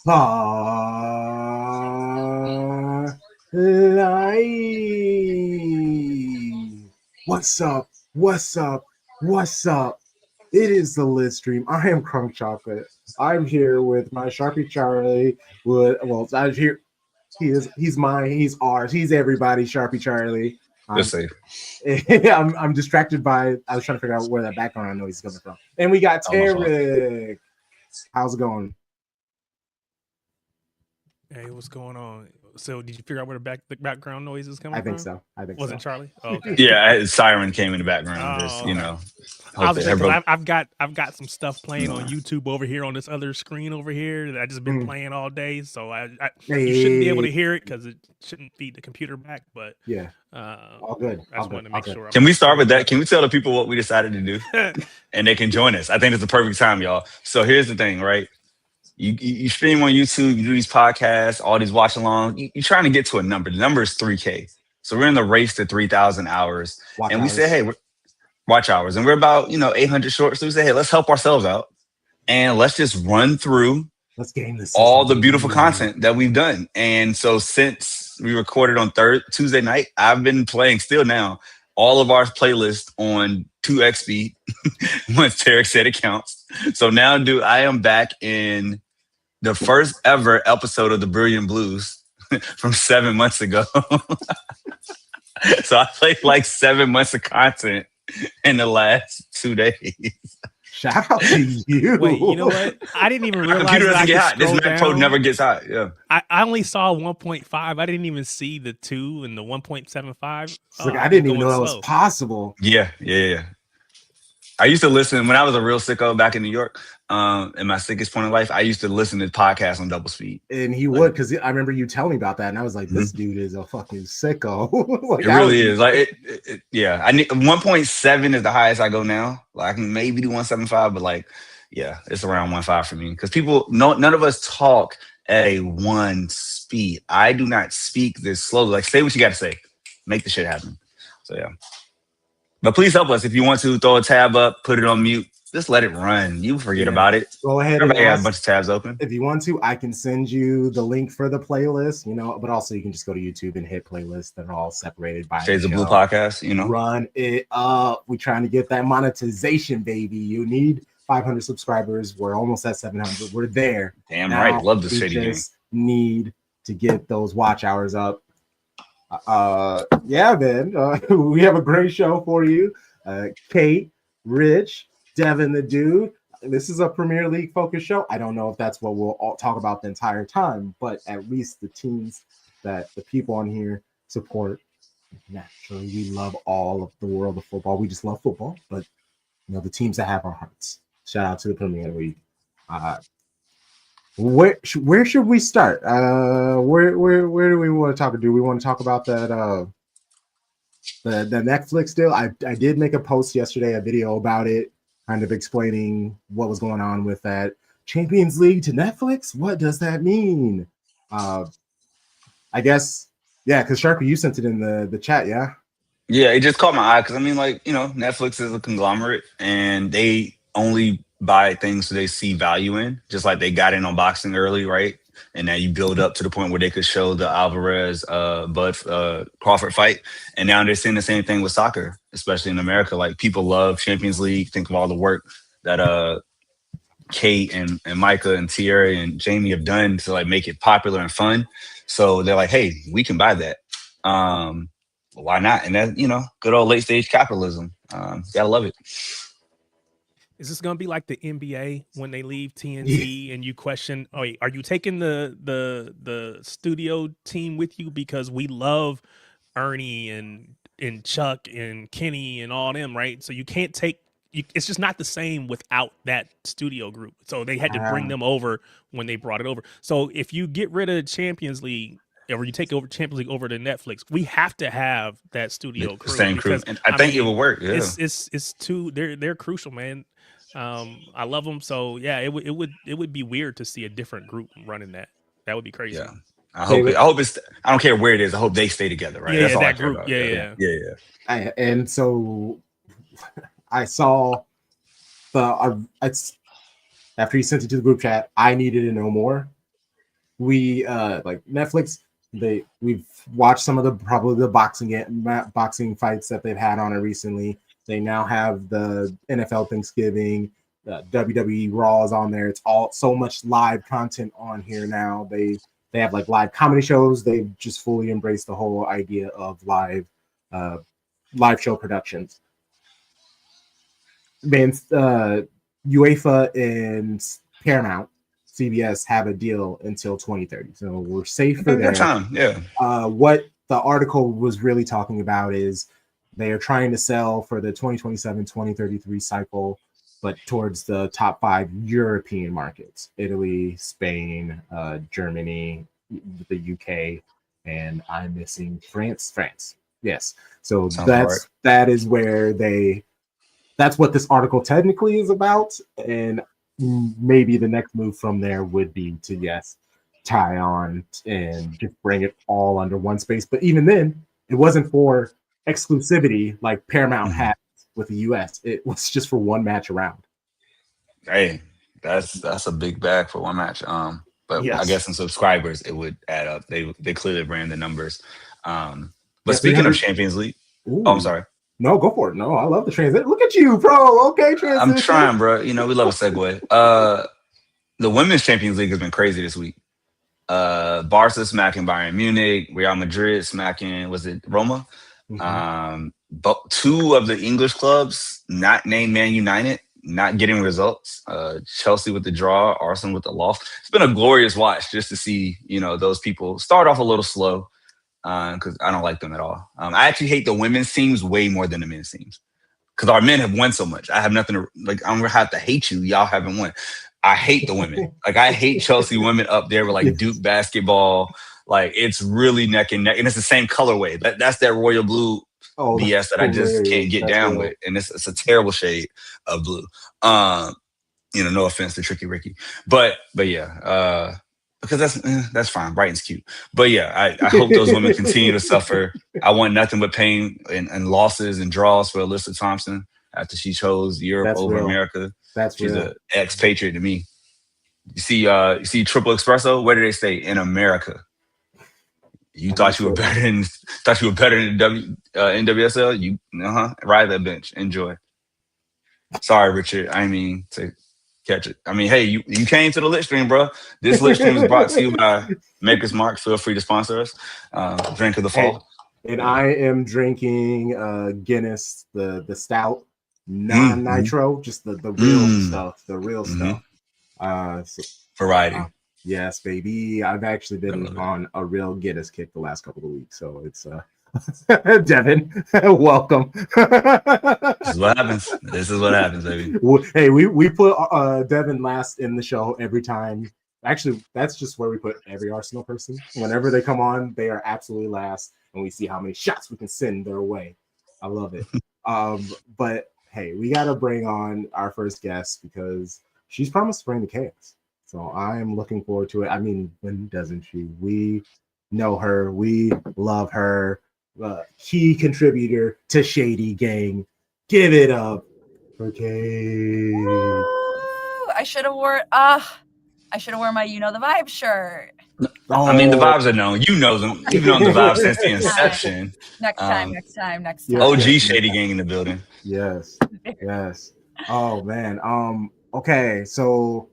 Live. What's up? What's up? What's up? It is the Lit Stream. I am Crunk Chocolate. I'm here with my Sharpie Charlie. I'm here. He's mine. He's ours. He's everybody. Sharpie Charlie. Just safe. I'm distracted by. I was trying to figure out where that background noise is coming from. And we got Tarek. How's it going? Hey, what's going on? So, did you figure out where the background noise is coming from? I think so. Was it Charlie? Oh, okay. Yeah, siren came in the background. Just I've got some stuff playing on YouTube over here on this other screen over here that I just been playing all day. So you shouldn't be able to hear it because it shouldn't feed the computer back. But yeah, all good. I just wanted to make sure. Can we start with that? Can we tell the people what we decided to do, and they can join us? I think it's the perfect time, y'all. So here's the thing, right? You stream on YouTube, you do these podcasts, all these watch along. You're trying to get to a number. The number is 3K. So we're in the race to 3,000 hours. We say, hey, watch hours. And we're about, 800 short. So we say, hey, let's help ourselves out. And let's just run through all the beautiful content that we've done. And so since we recorded on Tuesday night, I've been playing still now all of our playlists on 2x speed. Once Tarek said it counts. So now I am back in the first ever episode of the Brilliant Blues from 7 months ago. So I played like 7 months of content in the last 2 days. Shout out to you. Wait, you know what? I didn't even realize computer doesn't get hot. This Mac Pro never gets hot. Yeah. I only saw 1.5. I didn't even see the 2 and the 1.75. I didn't even know that was possible. Yeah. I used to listen when I was a real sicko back in New York. In my sickest point in life, I used to listen to podcasts on double speed. And he would, because I remember you telling me about that, and I was like, "This dude is a fucking sicko." It really is. Like, yeah. I need 1.7 is the highest I go now. Like, I can maybe do 1.75, but it's around 1.5 for me. Because none of us talk at a 1 speed. I do not speak this slowly. Like, say what you got to say, make the shit happen. So yeah. But please help us if you want to throw a tab up, put it on mute. Just let it run. You forget about it. Go ahead. Everybody has a bunch of tabs open. If you want to, I can send you the link for the playlist, but also you can just go to YouTube and hit playlists. They're all separated by Shades of Blue podcast, Run it up. We're trying to get that monetization, baby. You need 500 subscribers. We're almost at 700. We're there. Damn now, right. Love this shady game. Need to get those watch hours up. Yeah, man. We have a great show for you. Kate, Rich, Devin, the dude. This is a Premier League focused show. I don't know if that's what we'll all talk about the entire time, but at least the teams that the people on here support. Naturally, we love all of the world of football. We just love football, but the teams that have our hearts. Shout out to the Premier League. Where should we start? Where do we want to talk? Do we want to talk about that the Netflix deal? I did make a post yesterday, a video about it, kind of explaining what was going on with that Champions League to Netflix. What does that mean? I guess because Sharpie, you sent it in the chat, yeah. Yeah, it just caught my eye because Netflix is a conglomerate and they only buy things so they see value in, just like they got in on boxing early, right? And now you build up to the point where they could show the Alvarez Crawford fight. And now they're seeing the same thing with soccer, especially in America. Like, people love Champions League. Think of all the work that Kate and Micah and Thierry and Jamie have done to make it popular and fun. So they're like, hey, we can buy that. Why not? And that, good old late stage capitalism. Gotta love it. Is this gonna be like the NBA when they leave TNT and you question, are you taking the studio team with you because we love Ernie and Chuck and Kenny and all them, right? So you can't take. It's just not the same without that studio group. So they had to bring them over when they brought it over. So if you get rid of Champions League, or you take over Champions League over to Netflix, we have to have that studio crew. Same crew. And I think it will work. Yeah. It's too. They're crucial, man. I love them. So yeah, it would be weird to see a different group running that. That would be crazy. Yeah. I hope it's. I don't care where it is. I hope they stay together. Right. Yeah, that's all that I care group. about. Yeah. And so I saw after you sent it to the group chat, I needed to know more. we like Netflix. We've watched some of the boxing fights that they've had on it recently. They now have the NFL Thanksgiving, WWE Raw is on there. It's all so much live content on here now. They have like live comedy shows. They've just fully embraced the whole idea of live show productions. Man, UEFA and Paramount, CBS have a deal until 2030, so we're safe for there. Time, yeah. What the article was really talking about is they are trying to sell for the 2027-2033 cycle, but towards the top 5 European markets: Italy, Spain, Germany, the UK, and I'm missing France. Yes. So that is where that's what this article technically is about, and maybe the next move from there would be to tie on and just bring it all under one space. But even then, it wasn't for exclusivity like Paramount had with the US. It was just for one match around. Hey, that's a big bag for one match. But I guess in subscribers it would add up. They clearly ran the numbers. But speaking of Champions League, I'm sorry. No, go for it. No, I love the transition. Look at you, bro. Okay, transition. I'm trying, bro. We love a segue. The Women's Champions League has been crazy this week. Barca smacking Bayern Munich, Real Madrid smacking, was it Roma? But 2 of the English clubs, not named Man United, not getting results. Chelsea with the draw, Arsenal with the loss. It's been a glorious watch just to see, those people start off a little slow. Because I don't like them at all. I actually hate the women's teams way more than the men's teams because our men have won so much. I have nothing to I'm gonna have to hate you. Y'all haven't won. I hate the women. I hate Chelsea women up there with Duke basketball. It's really neck and neck, and it's the same colorway. That's that royal blue BS that I just can't get down with, and it's a terrible shade of blue. No offense to Tricky Ricky, but yeah. Because that's fine. Brighton's cute. But yeah, I hope those women continue to suffer. I want nothing but pain and losses and draws for Alyssa Thompson after she chose Europe over America. She's an expatriate to me. You see Triple Espresso? Where do they stay? In America. You thought you were better than NWSL? You ride that bench. Enjoy. Sorry, Richard. I mean to catch it. I mean, hey, you came to the lit stream, bro. This lit stream is brought to you by Maker's Mark. Feel free to sponsor us. Drink of the fall. And I am drinking Guinness, the stout, non-nitro, just the real stuff. The real stuff. Variety. Yes, baby. I've actually been on a real Guinness kick the last couple of weeks, so it's Devin, welcome. This is what happens, baby. Hey, we put Devin last in the show every time. Actually, that's just where we put every Arsenal person. Whenever they come on, they are absolutely last, and we see how many shots we can send their way. I love it. But hey, we got to bring on our first guest because she's promised to bring the chaos. So I'm looking forward to it. I mean, when doesn't she? We know her. We love her. Key contributor to Shady Gang. Give it up for Kate. I should have worn my the Vibe shirt. I mean, the vibes are known. You know them. You've known the vibes since the inception. Next time. OG Shady Gang in the building. Yes. Oh man. Okay, so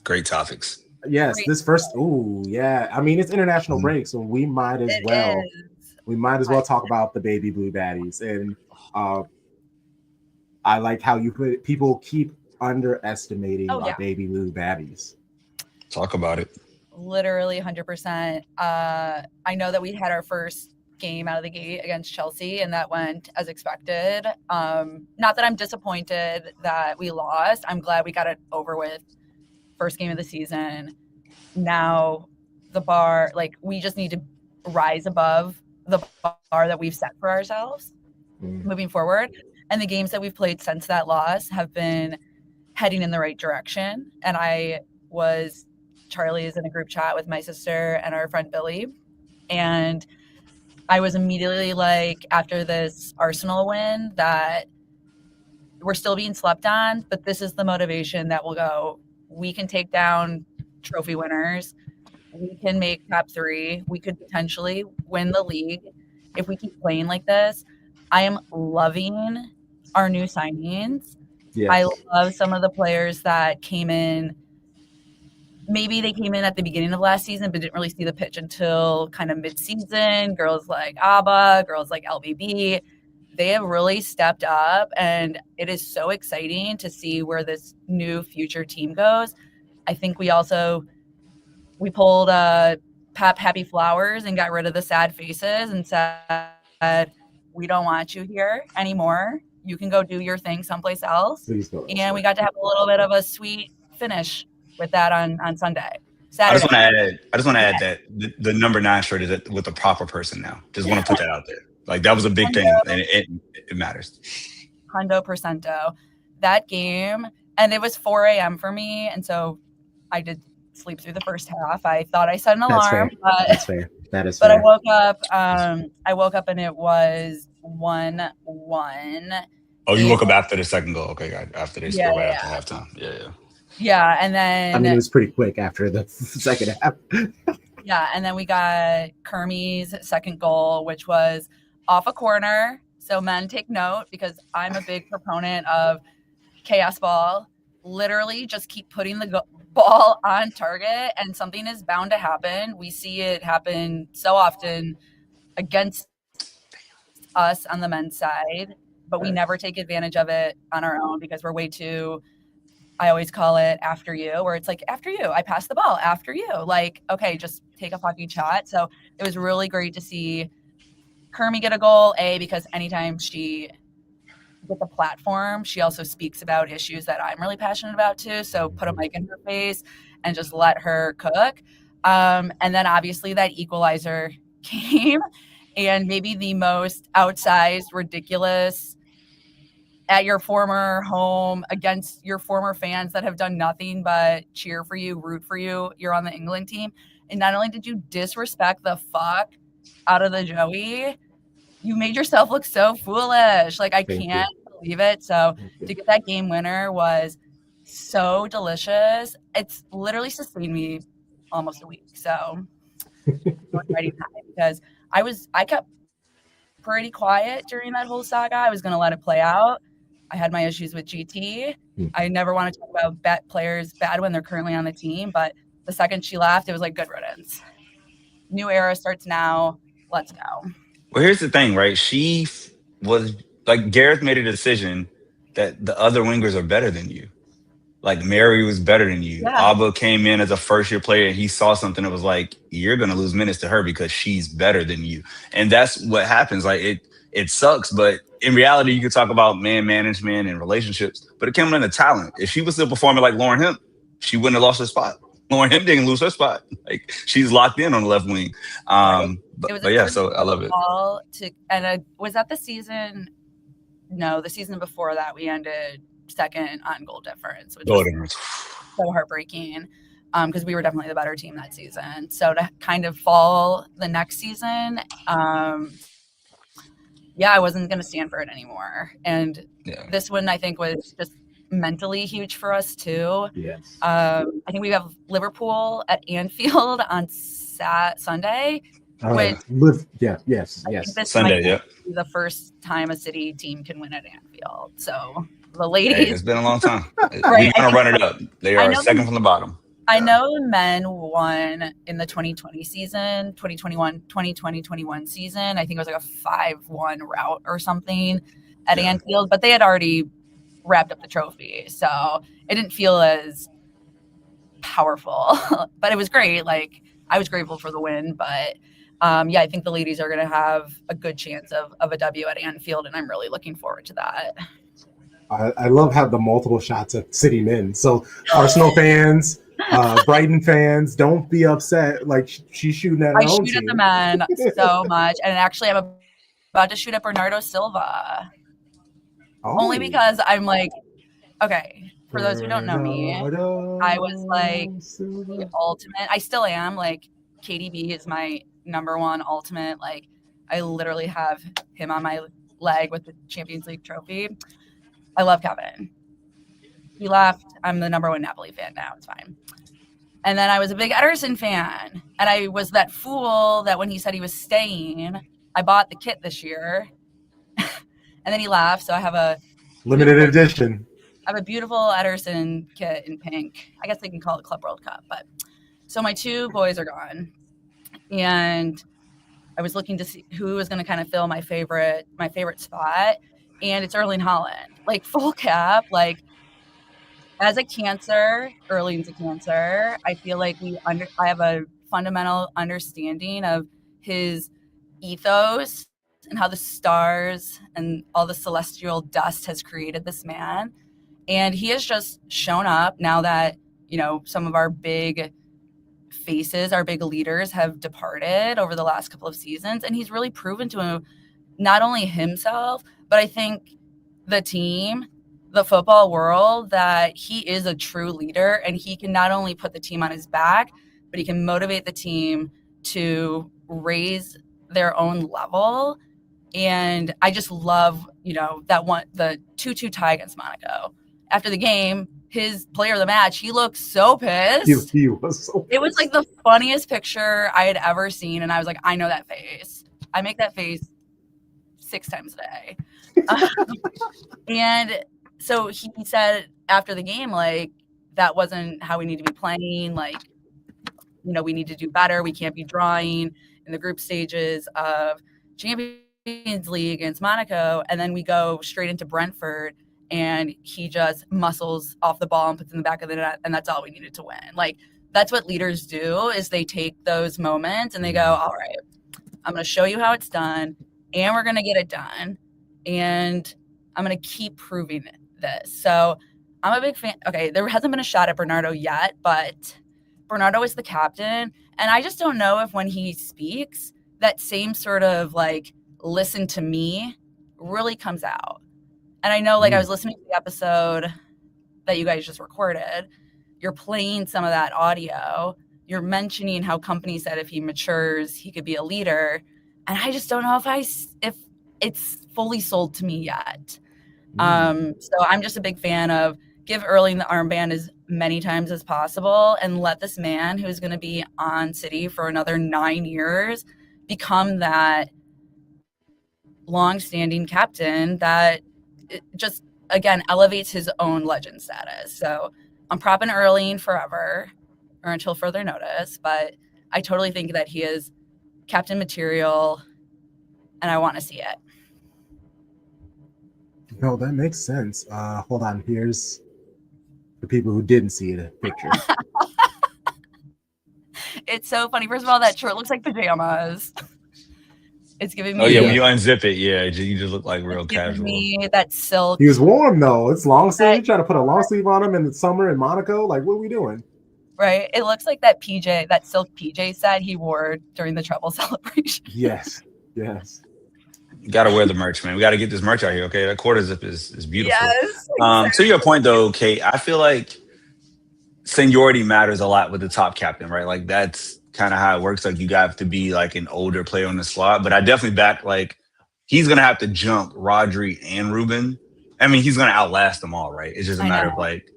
great topics. Yes, this first. Ooh, yeah. I mean, it's international break, so we might as well talk about the baby blue baddies. And I like how you put it. People keep underestimating our baby blue baddies. Talk about it. Literally 100%. I know that we had our first game out of the gate against Chelsea, and that went as expected. Not that I'm disappointed that we lost. I'm glad we got it over with. First game of the season. Now the bar, we just need to rise above the bar that we've set for ourselves moving forward. And the games that we've played since that loss have been heading in the right direction. And Charlie is in a group chat with my sister and our friend Billy. And I was immediately after this Arsenal win, that we're still being slept on, but this is the motivation that will go, we can take down trophy winners. we can make top 3. We could potentially win the league if we keep playing like this. I am loving our new signings. Yes. I love some of the players that came in. Maybe they came in at the beginning of last season, but didn't really see the pitch until kind of mid-season. Girls like ABBA, girls like LBB, they have really stepped up, and it is so exciting to see where this new future team goes. I think we pulled Pep Happy Flowers and got rid of the sad faces and said, we don't want you here anymore. You can go do your thing someplace else. Please go. And we got to have a little bit of a sweet finish with that on Saturday. I just want to add that the number 9 shirt is with the proper person now. Just want to put that out there. Like, that was a big thing, and it matters. 100%. That game, and it was 4 a.m. for me, and so I did sleep through the first half. I thought I set an alarm. That's fair. That is but fair. I woke up and it was 1-1. Oh, you woke up after the second goal. Okay, after they scored right after halftime. Yeah, and then... I mean, it was pretty quick after the second half. Yeah, and then we got Kermie's second goal, which was off a corner. So men, take note, because I'm a big proponent of chaos ball. Literally just keep putting the ball on target and something is bound to happen. We see it happen so often against us on the men's side, but we never take advantage of it on our own because we're way too... I always call it after you, where it's like, after you, I passed the ball after you. Like, okay, just take a fucking shot. So it was really great to see Kermie get a goal, because anytime she gets a platform, she also speaks about issues that I'm really passionate about too. So put a mic in her face and just let her cook. And then obviously that equalizer came, and maybe the most outsized, ridiculous at your former home against your former fans that have done nothing but cheer for you, root for you. You're on the England team. And not only did you disrespect the fuck out of the Joey, you made yourself look so foolish. Like, I can't believe it. So to get that game winner was so delicious. It's literally sustained me almost a week. So because I kept pretty quiet during that whole saga. I was going to let it play out. I had my issues with GT. I never want to talk about players bad when they're currently on the team, but the second she left, it was like, good riddance. New era starts now. Let's go. Well, here's the thing, right? She was like, Gareth made a decision that the other wingers are better than you. Like, Mary was better than you. Yeah. Abba came in as a first-year player, and he saw something that was like, you're going to lose minutes to her because she's better than you. And that's what happens. Like, it sucks, but in reality, you could talk about man management and relationships, but it came down to talent. If she was still performing like Lauren Hemp, she wouldn't have lost her spot. Lauren Hemp didn't lose her spot. Like, she's locked in on the left wing. But yeah, so I love it. Was that the season? No, the season before that, we ended second on goal difference, which was so heartbreaking because we were definitely the better team that season. So to kind of fall the next season, I wasn't going to stand for it anymore. And this one, I think, was just mentally huge for us too. Yes. I think we have Liverpool at Anfield on Sunday. Yes. Sunday, be the first time a City team can win at Anfield. So the ladies, it's been a long time. We're going to run it up. They are second from the bottom. I know the men won in the 2020 season, 2021 season. I think it was like a 5-1 rout or something at Anfield, but they had already wrapped up the trophy. So it didn't feel as powerful, but it was great. Like, I was grateful for the win, but I think the ladies are going to have a good chance of a W at Anfield, and I'm really looking forward to that. I love how the multiple shots at City men. So Arsenal fans, Brighton fans, don't be upset. Like, she's shooting at her own team. I shoot at the men so much, and actually I'm about to shoot at Bernardo Silva. Only because I'm like, okay, for those who don't know me, I was like the ultimate. I still am. Like, KDB is my number one ultimate. Like, I literally have him on my leg with the Champions League trophy. I love Kevin. He left. I'm the number one Napoli fan now. It's fine. And then I was a big Ederson fan. And I was that fool that when he said he was staying, I bought the kit this year. And then he left. So I have a Limited edition. I have a beautiful Ederson kit in pink. I guess they can call it Club World Cup. But so my two boys are gone. And I was looking to see who was going to kind of fill my favorite spot. And it's Erling Haaland. Like, full cap, like, as a Cancer, Erling's a Cancer. I feel like I have a fundamental understanding of his ethos and how the stars and all the celestial dust has created this man. And he has just shown up now that, you know, some of our big faces, our big leaders have departed over the last couple of seasons. And he's really proven to not only himself, but I think the team, the football world, that he is a true leader, and he can not only put the team on his back, but he can motivate the team to raise their own level. And I just love, you know, the 2-2 tie against Monaco. After the game, his player of the match, he looked so pissed. He was so pissed. It was like the funniest picture I had ever seen. And I was like, I know that face. I make that face 6 times a day. And so he said after the game, like, that wasn't how we need to be playing. Like, you know, we need to do better. We can't be drawing in the group stages of Champions League against Monaco. And then we go straight into Brentford, and he just muscles off the ball and puts it in the back of the net. And that's all we needed to win. Like, that's what leaders do, is they take those moments and they go, all right, I'm going to show you how it's done, and we're going to get it done. And I'm going to keep proving this. So I'm a big fan. Okay, there hasn't been a shot at Bernardo yet, but Bernardo is the captain. And I just don't know if when he speaks, that same sort of like, listen to me really comes out. And I know, like, I was listening to the episode that you guys just recorded. You're playing some of that audio. You're mentioning how company said if he matures, he could be a leader. And I just don't know if it's fully sold to me yet. So I'm just a big fan of give Erling the armband as many times as possible and let this man who's going to be on City for another 9 years become that long-standing captain that just, again, elevates his own legend status. So I'm propping Erling forever, or until further notice, but I totally think that he is captain material, and I want to see it. No, that makes sense. Hold on. Here's the people who didn't see the picture. It's so funny. First of all, that shirt looks like pajamas. It's giving me. Oh yeah, when you unzip it, yeah, you just look like real casual. Me that silk. He was warm though. It's long sleeve. You try to put a long sleeve on him in the summer in Monaco. Like, what are we doing? Right. It looks like that silk PJ set he wore during the treble celebration. Yes. Yes. You got to wear the merch, man. We got to get this merch out here, okay? That quarter zip is beautiful. Yes. Exactly. To your point, though, Kate, I feel like seniority matters a lot with the top captain, right? Like, that's kind of how it works. Like, you got to be like an older player on the squad. But I definitely back, like, he's going to have to jump Rodri and Ruben. I mean, he's going to outlast them all, right? It's just a matter of, like,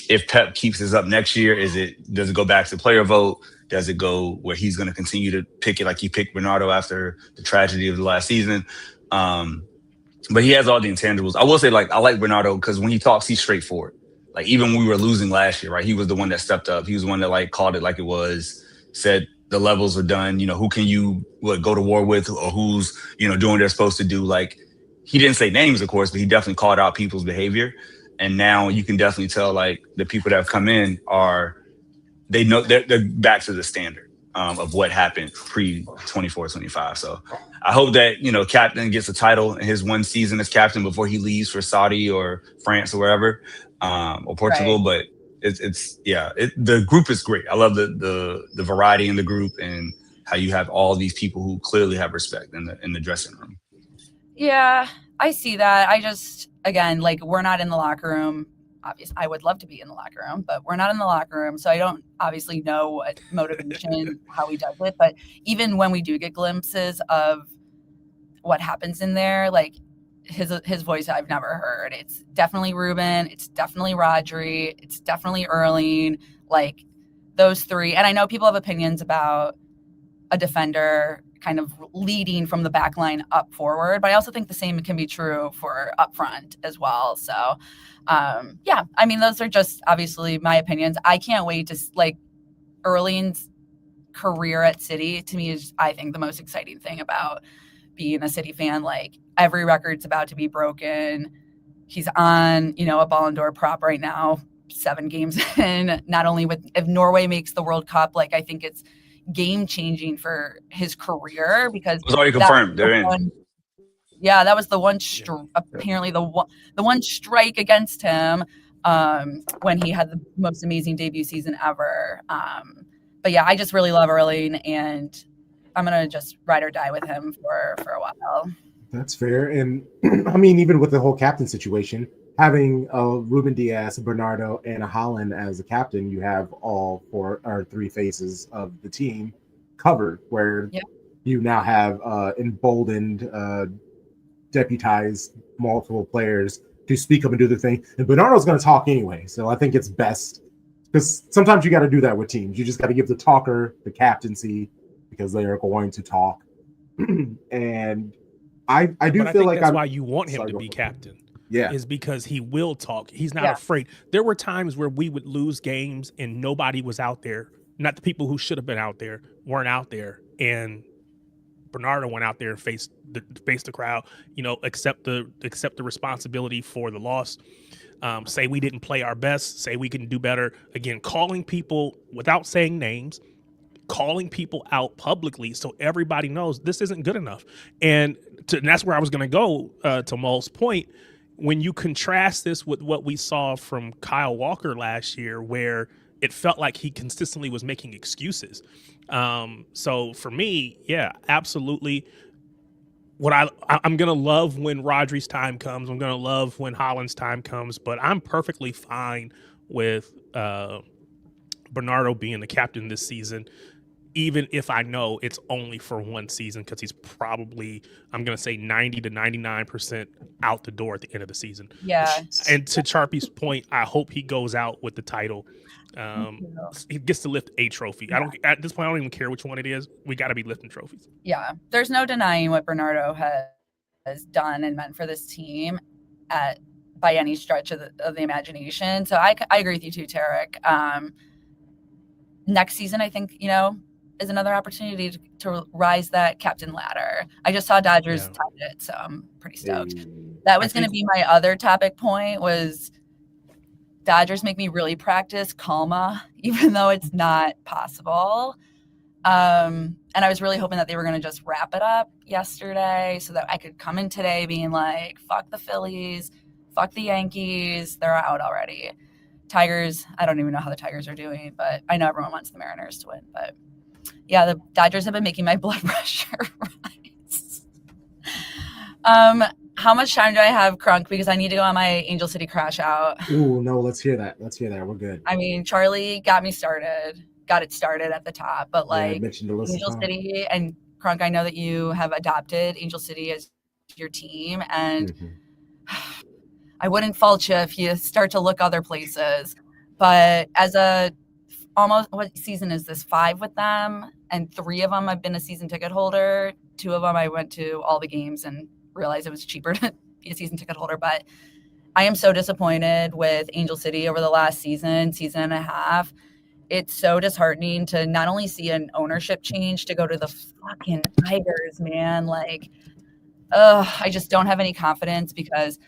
if Pep keeps this up next year, does it go back to player vote? Does it go where he's going to continue to pick it like he picked Bernardo after the tragedy of the last season? But he has all the intangibles. I will say, like, I like Bernardo because when he talks, he's straightforward. Like, even when we were losing last year, right? He was the one that stepped up. He was the one that, like, called it like it was, said the levels are done. You know, who can you go to war with, or who's, you know, doing what they're supposed to do? Like, he didn't say names, of course, but he definitely called out people's behavior. And now you can definitely tell, like, the people that have come in they know they're back to the standard of what happened pre-24-25. So I hope that, you know, captain gets a title in his one season as captain before he leaves for Saudi or France or wherever, or Portugal. Right. But the group is great. I love the variety in the group and how you have all these people who clearly have respect in the dressing room. Yeah, I see that. I just, again, like, we're not in the locker room. Obviously, I would love to be in the locker room, but we're not in the locker room. So I don't obviously know what motivation, how he does it. But even when we do get glimpses of what happens in there, like, his voice I've never heard. It's definitely Ruben. It's definitely Rodri. It's definitely Erling. Like, those three. And I know people have opinions about a defender kind of leading from the back line up forward, but I also think the same can be true for up front as well. So, yeah, I mean, those are just obviously my opinions. I can't wait to, like, Erling's career at City, to me, is, I think, the most exciting thing about being a City fan. Like, every record's about to be broken. He's on, a Ballon d'Or prop right now, 7 games in. Not only if Norway makes the World Cup, like, I think it's game changing for his career, because It was already confirmed. They're in. Yeah, that was the one apparently the one strike against him when he had the most amazing debut season ever. But yeah, I just really love Erling, and I'm gonna just ride or die with him for a while. That's fair. And I mean, even with the whole captain situation, having Ruben Diaz, Bernardo, and a Haaland as a captain, you have all 4 or 3 faces of the team covered, where you now have emboldened, deputized multiple players to speak up and do the thing. And Bernardo's going to talk anyway, so I think it's best, because sometimes you got to do that with teams. You just got to give the talker the captaincy, because they are going to talk. And I do feel like that's why you want him to be captain. Yeah, is because he will talk. He's not afraid. There were times where we would lose games and nobody was out there. Not the people who should have been out there weren't out there. And Bernardo went out there and faced the crowd, accept the responsibility for the loss. Say we didn't play our best, say we can do better. Again, calling people without saying names, calling people out publicly so everybody knows this isn't good enough. And that's where I was going to go to Mole's point. When you contrast this with what we saw from Kyle Walker last year, where it felt like he consistently was making excuses. So for me, yeah, absolutely. I'm going to love when Rodri's time comes. I'm going to love when Haaland's time comes, but I'm perfectly fine with Bernardo being the captain this season, even if I know it's only for one season, because he's probably, I'm going to say 90 to 99% out the door at the end of the season. Yeah. And to Charpy's point, I hope he goes out with the title. He gets to lift a trophy. At this point, I don't even care which one it is. We got to be lifting trophies. Yeah. There's no denying what Bernardo has done and meant for this team by any stretch of the imagination. So I agree with you too, Tarek. Next season, I think, is another opportunity to rise that captain ladder. I just saw Dodgers tied it, so I'm pretty stoked. That was going to be my other topic point, was Dodgers make me really practice calma, even though it's not possible. And I was really hoping that they were going to just wrap it up yesterday so that I could come in today being like, fuck the Phillies, fuck the Yankees, they're out already. Tigers, I don't even know how the Tigers are doing, but I know everyone wants the Mariners to win. But yeah, the Dodgers have been making my blood pressure rise. How much time do I have, Crunk? Because I need to go on my Angel City crash out. Ooh, no, let's hear that. We're good. I mean, Charlie got it started at the top, but like Angel City and Crunk, I know that you have adopted Angel City as your team, and I wouldn't fault you if you start to look other places. But as what season is this? 5 with them, and 3 of them I've been a season ticket holder. 2 of them I went to all the games and realized it was cheaper to be a season ticket holder. But I am so disappointed with Angel City over the last season and a half. It's so disheartening to not only see an ownership change to go to the fucking Tigers, man. Like, I just don't have any confidence, because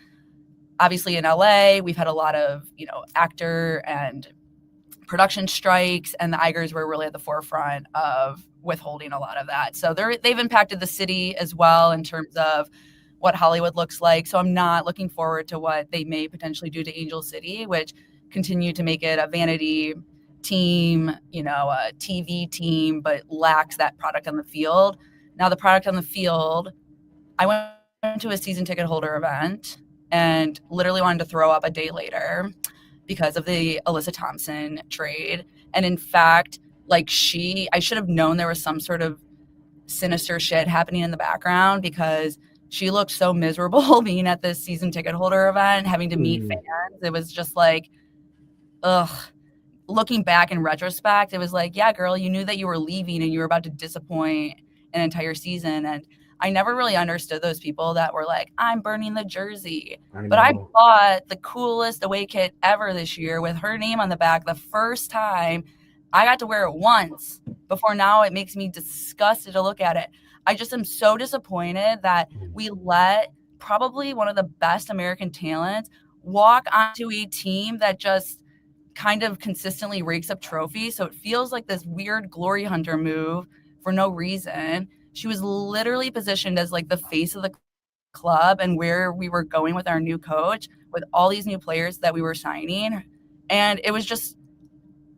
obviously in LA, we've had a lot of, actor and production strikes, and the Igers were really at the forefront of withholding a lot of that. So they've impacted the city as well in terms of what Hollywood looks like. So I'm not looking forward to what they may potentially do to Angel City, which continue to make it a vanity team, a TV team, but lacks that product on the field. Now the product on the field, I went to a season ticket holder event and literally wanted to throw up a day later because of the Alyssa Thompson trade. And in fact, I should have known there was some sort of sinister shit happening in the background, because she looked so miserable being at this season ticket holder event, having to meet fans. It was just like, ugh. looking back in retrospect, it was like, yeah, girl, you knew that you were leaving and you were about to disappoint an entire season. And I never really understood those people that were like, I'm burning the jersey. But I bought the coolest away kit ever this year with her name on the back the first time. I got to wear it once before now it makes me disgusted to look at it. I just am so disappointed that we let probably one of the best American talents walk onto a team that just kind of consistently rakes up trophies. So it feels like this weird glory hunter move for no reason. She was literally positioned as like the face of the club and where we were going with our new coach, with all these new players that we were signing. And it was just,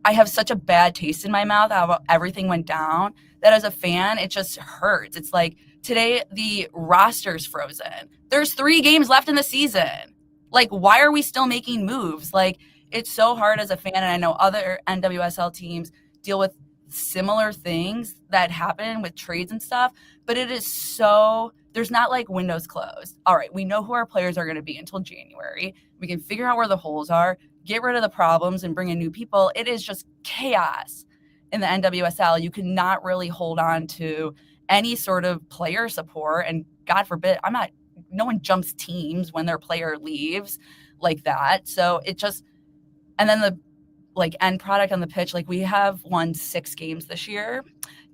I have such a bad taste in my mouth how everything went down that as a fan, it just hurts. It's like today, the roster's frozen. There's 3 games left in the season. Like, why are we still making moves? Like, it's so hard as a fan. And I know other NWSL teams deal with similar things that happen with trades and stuff, but it is so, there's not like windows closed. All right, we know who our players are going to be until January. We can figure out where the holes are, get rid of the problems and bring in new people. It is just chaos in the NWSL. You cannot really hold on to any sort of player support. And God forbid, no one jumps teams when their player leaves like that. So it just, and then the like end product on the pitch, like we have won 6 games this year.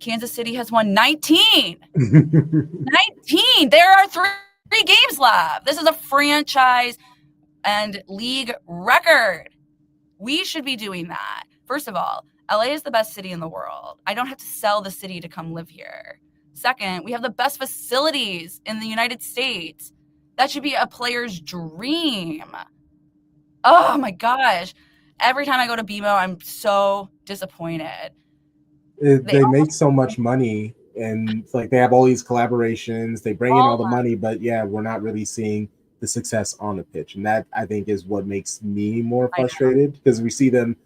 Kansas City has won 19. 19. There are 3 games left. This is a franchise and league record. We should be doing that. First of all, LA is the best city in the world. I don't have to sell the city to come live here. Second, we have the best facilities in the United States. That should be a player's dream. Oh my gosh. Every time I go to BMO, I'm so disappointed. They make so much money, and it's like they have all these collaborations. They bring in all the money, but yeah, we're not really seeing the success on the pitch. And that, I think, is what makes me more frustrated, because we see them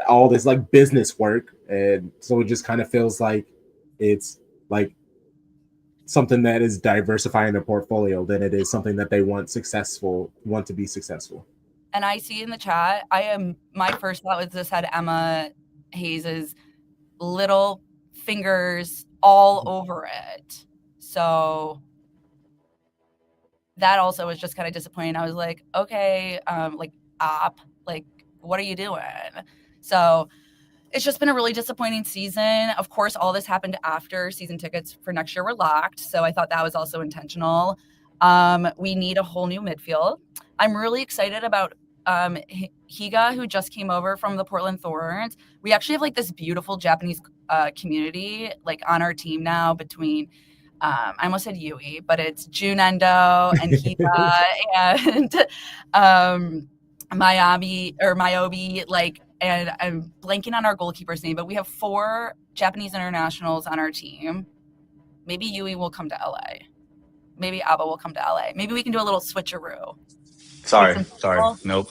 all this like business work, and so it just kind of feels like it's like something that is diversifying their portfolio than it is something that they want to be successful. And I see in the chat, my first thought was this had Emma Hayes's little fingers all over it. So that also was just kind of disappointing. I was like, okay, like, what are you doing? So it's just been a really disappointing season. Of course, all this happened after season tickets for next year were locked. So I thought that was also intentional. We need a whole new midfield. I'm really excited about Higa, who just came over from the Portland Thorns. We actually have like this beautiful Japanese community like on our team now between I almost said Yui, but it's Junendo and Higa and Mayobi, like, and I'm blanking on our goalkeeper's name, but we have 4 Japanese internationals on our team. Maybe Yui will come to LA. Maybe Abba will come to LA. Maybe we can do a little switcheroo. Sorry. Nope.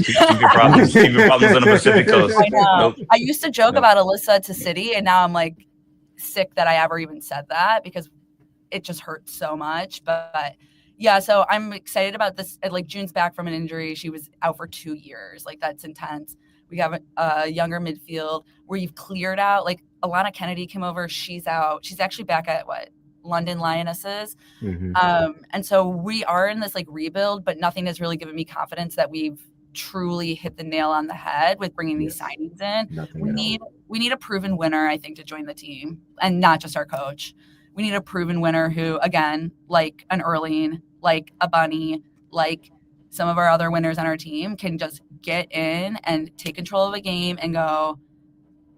Keep your problems on the Pacific Coast. I know. Nope. I used to joke about Alyssa to City, and now I'm like sick that I ever even said that because it just hurts so much. But yeah, so I'm excited about this. Like, June's back from an injury. She was out for 2 years. Like, that's intense. We have a younger midfield where you've cleared out. Like, Alana Kennedy came over. She's out. She's actually back at London Lionesses. Mm-hmm. And so we are in this like rebuild, but nothing has really given me confidence that we've truly hit the nail on the head with bringing these signings in. We need a proven winner, I think, to join the team, and not just our coach. We need a proven winner who, again, like an Erling, like a Bunny, like some of our other winners on our team, can just get in and take control of a game and go,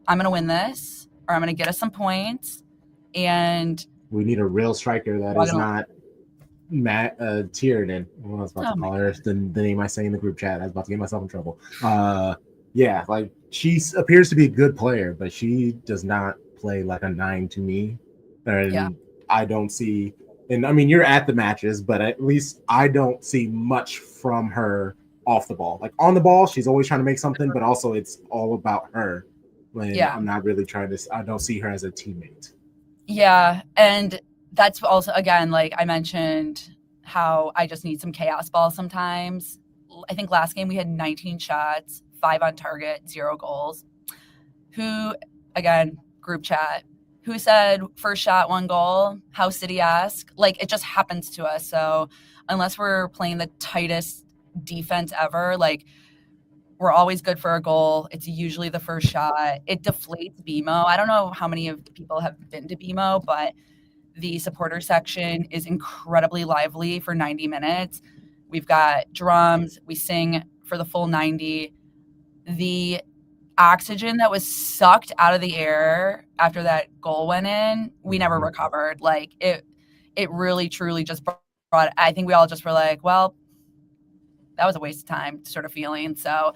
I'm going to win this, or I'm going to get us some points. And we need a real striker that is not Matt Tiernan. Well, I was about to call her the name I say in the group chat. I was about to get myself in trouble. Yeah, like, she appears to be a good player, but she does not play like a 9 to me. And I don't see, and I mean, you're at the matches, but at least I don't see much from her off the ball. Like, on the ball, she's always trying to make something, but also it's all about her. I'm not really I don't see her as a teammate. Yeah, and that's also, again, like I mentioned, how I just need some chaos ball sometimes. I think last game we had 19 shots, 5 on target, 0 goals. Who, again, group chat, who said first shot, 1 goal? How City-esque? Like, it just happens to us. So unless we're playing the tightest defense ever, like, we're always good for a goal. It's usually the first shot. It deflates BMO. I don't know how many of the people have been to BMO, but the supporter section is incredibly lively for 90 minutes. We've got drums. We sing for the full 90. The oxygen that was sucked out of the air after that goal went in, we never recovered. Like, it really, truly just brought, I think we all just were like, well, that was a waste of time sort of feeling. So,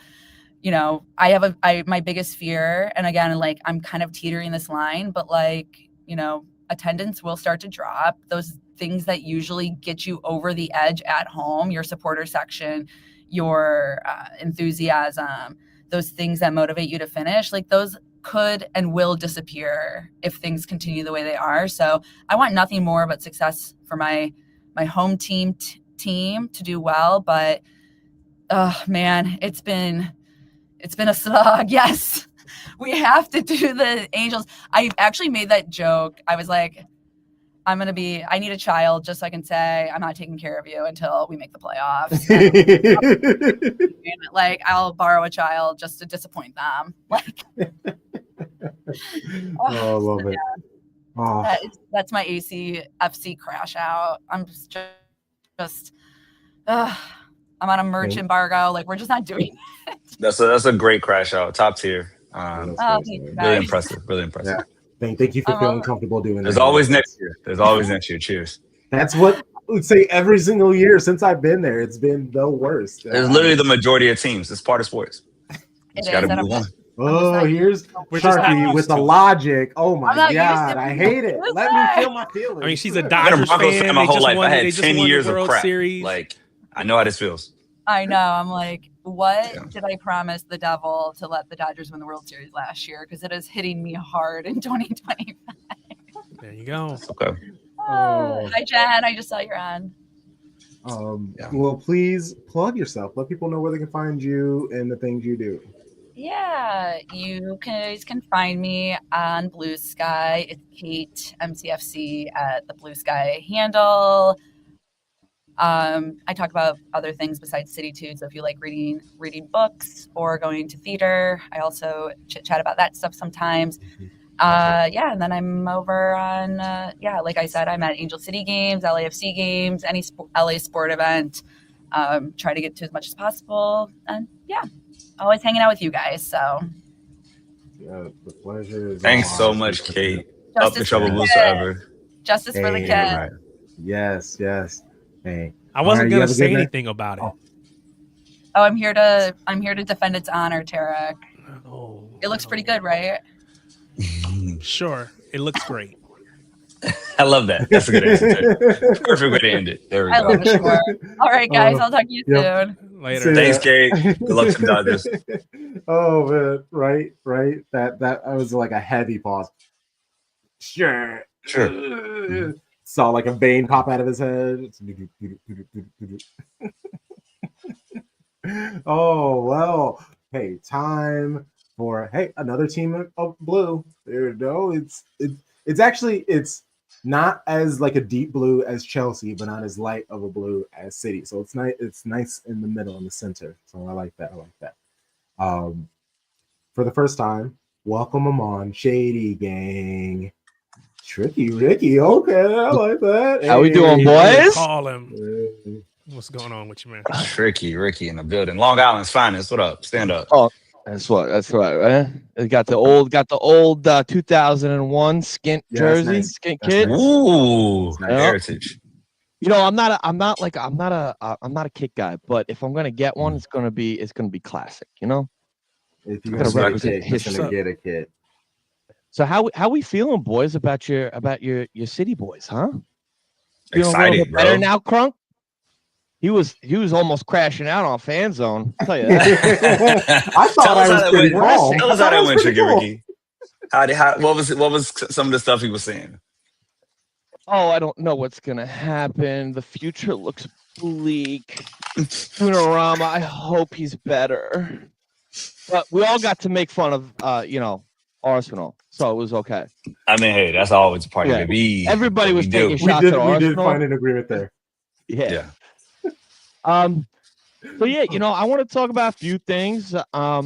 you know, my biggest fear, and again, like, I'm kind of teetering this line, but like, you know, attendance will start to drop. Those things that usually get you over the edge at home, your supporter section, your enthusiasm, those things that motivate you to finish, like, those could and will disappear if things continue the way they are. So I want nothing more but success for my home team to do well. But oh man, it's been a slog. Yes, we have to do the Angels. I actually made that joke. I was like, I need a child just so I can say I'm not taking care of you until we make the playoffs. Like, I'll borrow a child just to disappoint them. Like, I love it. Oh. That's my ACFC crash out. I'm just I'm on a merch embargo. Like, we're just not doing it. That's a great crash out. Top tier. Really impressive. Really impressive. Yeah. Thank you for feeling comfortable doing that. There's always next year. There's always next year. Cheers. That's what I would say every single year since I've been there. It's been the worst. There's literally the majority of teams. It's part of sports. It's got to move on. Oh, here's Sharpie with the logic. Oh my God, I hate it. Let me feel my feelings. I mean, she's a I've Dodgers been a Broncos fan my whole life. I had 10 years of crap. Series. Like, I know how this feels. I know. I'm like, what did I promise the devil to let the Dodgers win the World Series last year? Because it is hitting me hard in 2025. There you go. Okay. Hi, Jen. I just saw you're on. Well, please plug yourself. Let people know where they can find you and the things you do. Yeah, you guys can find me on Blue Sky. It's Kate MCFC at the Blue Sky handle. I talk about other things besides City too. So if you like reading books or going to theater, I also chit-chat about that stuff sometimes. And then I'm over on, like I said, I'm at Angel City games, LAFC games, any LA sport event. Try to get to as much as possible. And always hanging out with you guys. So yeah, the pleasure is thanks so much, Kate. Up the trouble blues forever. Justice for the kid. Right. Yes. Hey, I wasn't gonna say anything about it. Oh, I'm here to defend its honor, Tarek. Oh, it looks pretty good, right? Sure, it looks great. I love that. That's a good answer. Perfect way to end it. There we go. I love it. Sure. All right, guys. I'll talk to you soon. Later. Thanks, Kate. Good luck to the Dodgers. Oh man, right. That was like a heavy pause. Sure. Saw like a vein pop out of his head. Oh well. Hey, time for another team of blue. There we go. It's actually not as like a deep blue as Chelsea, but not as light of a blue as City. So it's nice. It's nice in the middle, in the center. So I like that. For the first time, welcome them on, Shady Gang. Tricky Ricky, okay, I like that. How we doing, boys? Call him. What's going on with you, man? Tricky Ricky in the building. Long Island's finest. What up? Stand up. Oh, that's right. It got the old 2001 skint jersey, nice. Skint kids. Ooh, nice. Heritage. You know, I'm not a kit guy, but if I'm gonna get one, it's gonna be classic. You know, if you're gonna get a kit. So how we feeling, boys, about your City boys, huh? Excited, bro. Better now, Crunk. He was almost crashing out on Fan Zone. I'll tell you that. I thought I was pretty calm. Tell us how that went, Tricky Ricky. What was some of the stuff he was saying? Oh, I don't know what's gonna happen. The future looks bleak. Funorama, I hope he's better. But we all got to make fun of, Arsenal, so it was okay. I mean, hey, that's always a part Yeah. of it. Everybody was taking We shots did at Arsenal. we did find an agreement there. Yeah. Yeah. So yeah, I want to talk about a few things, a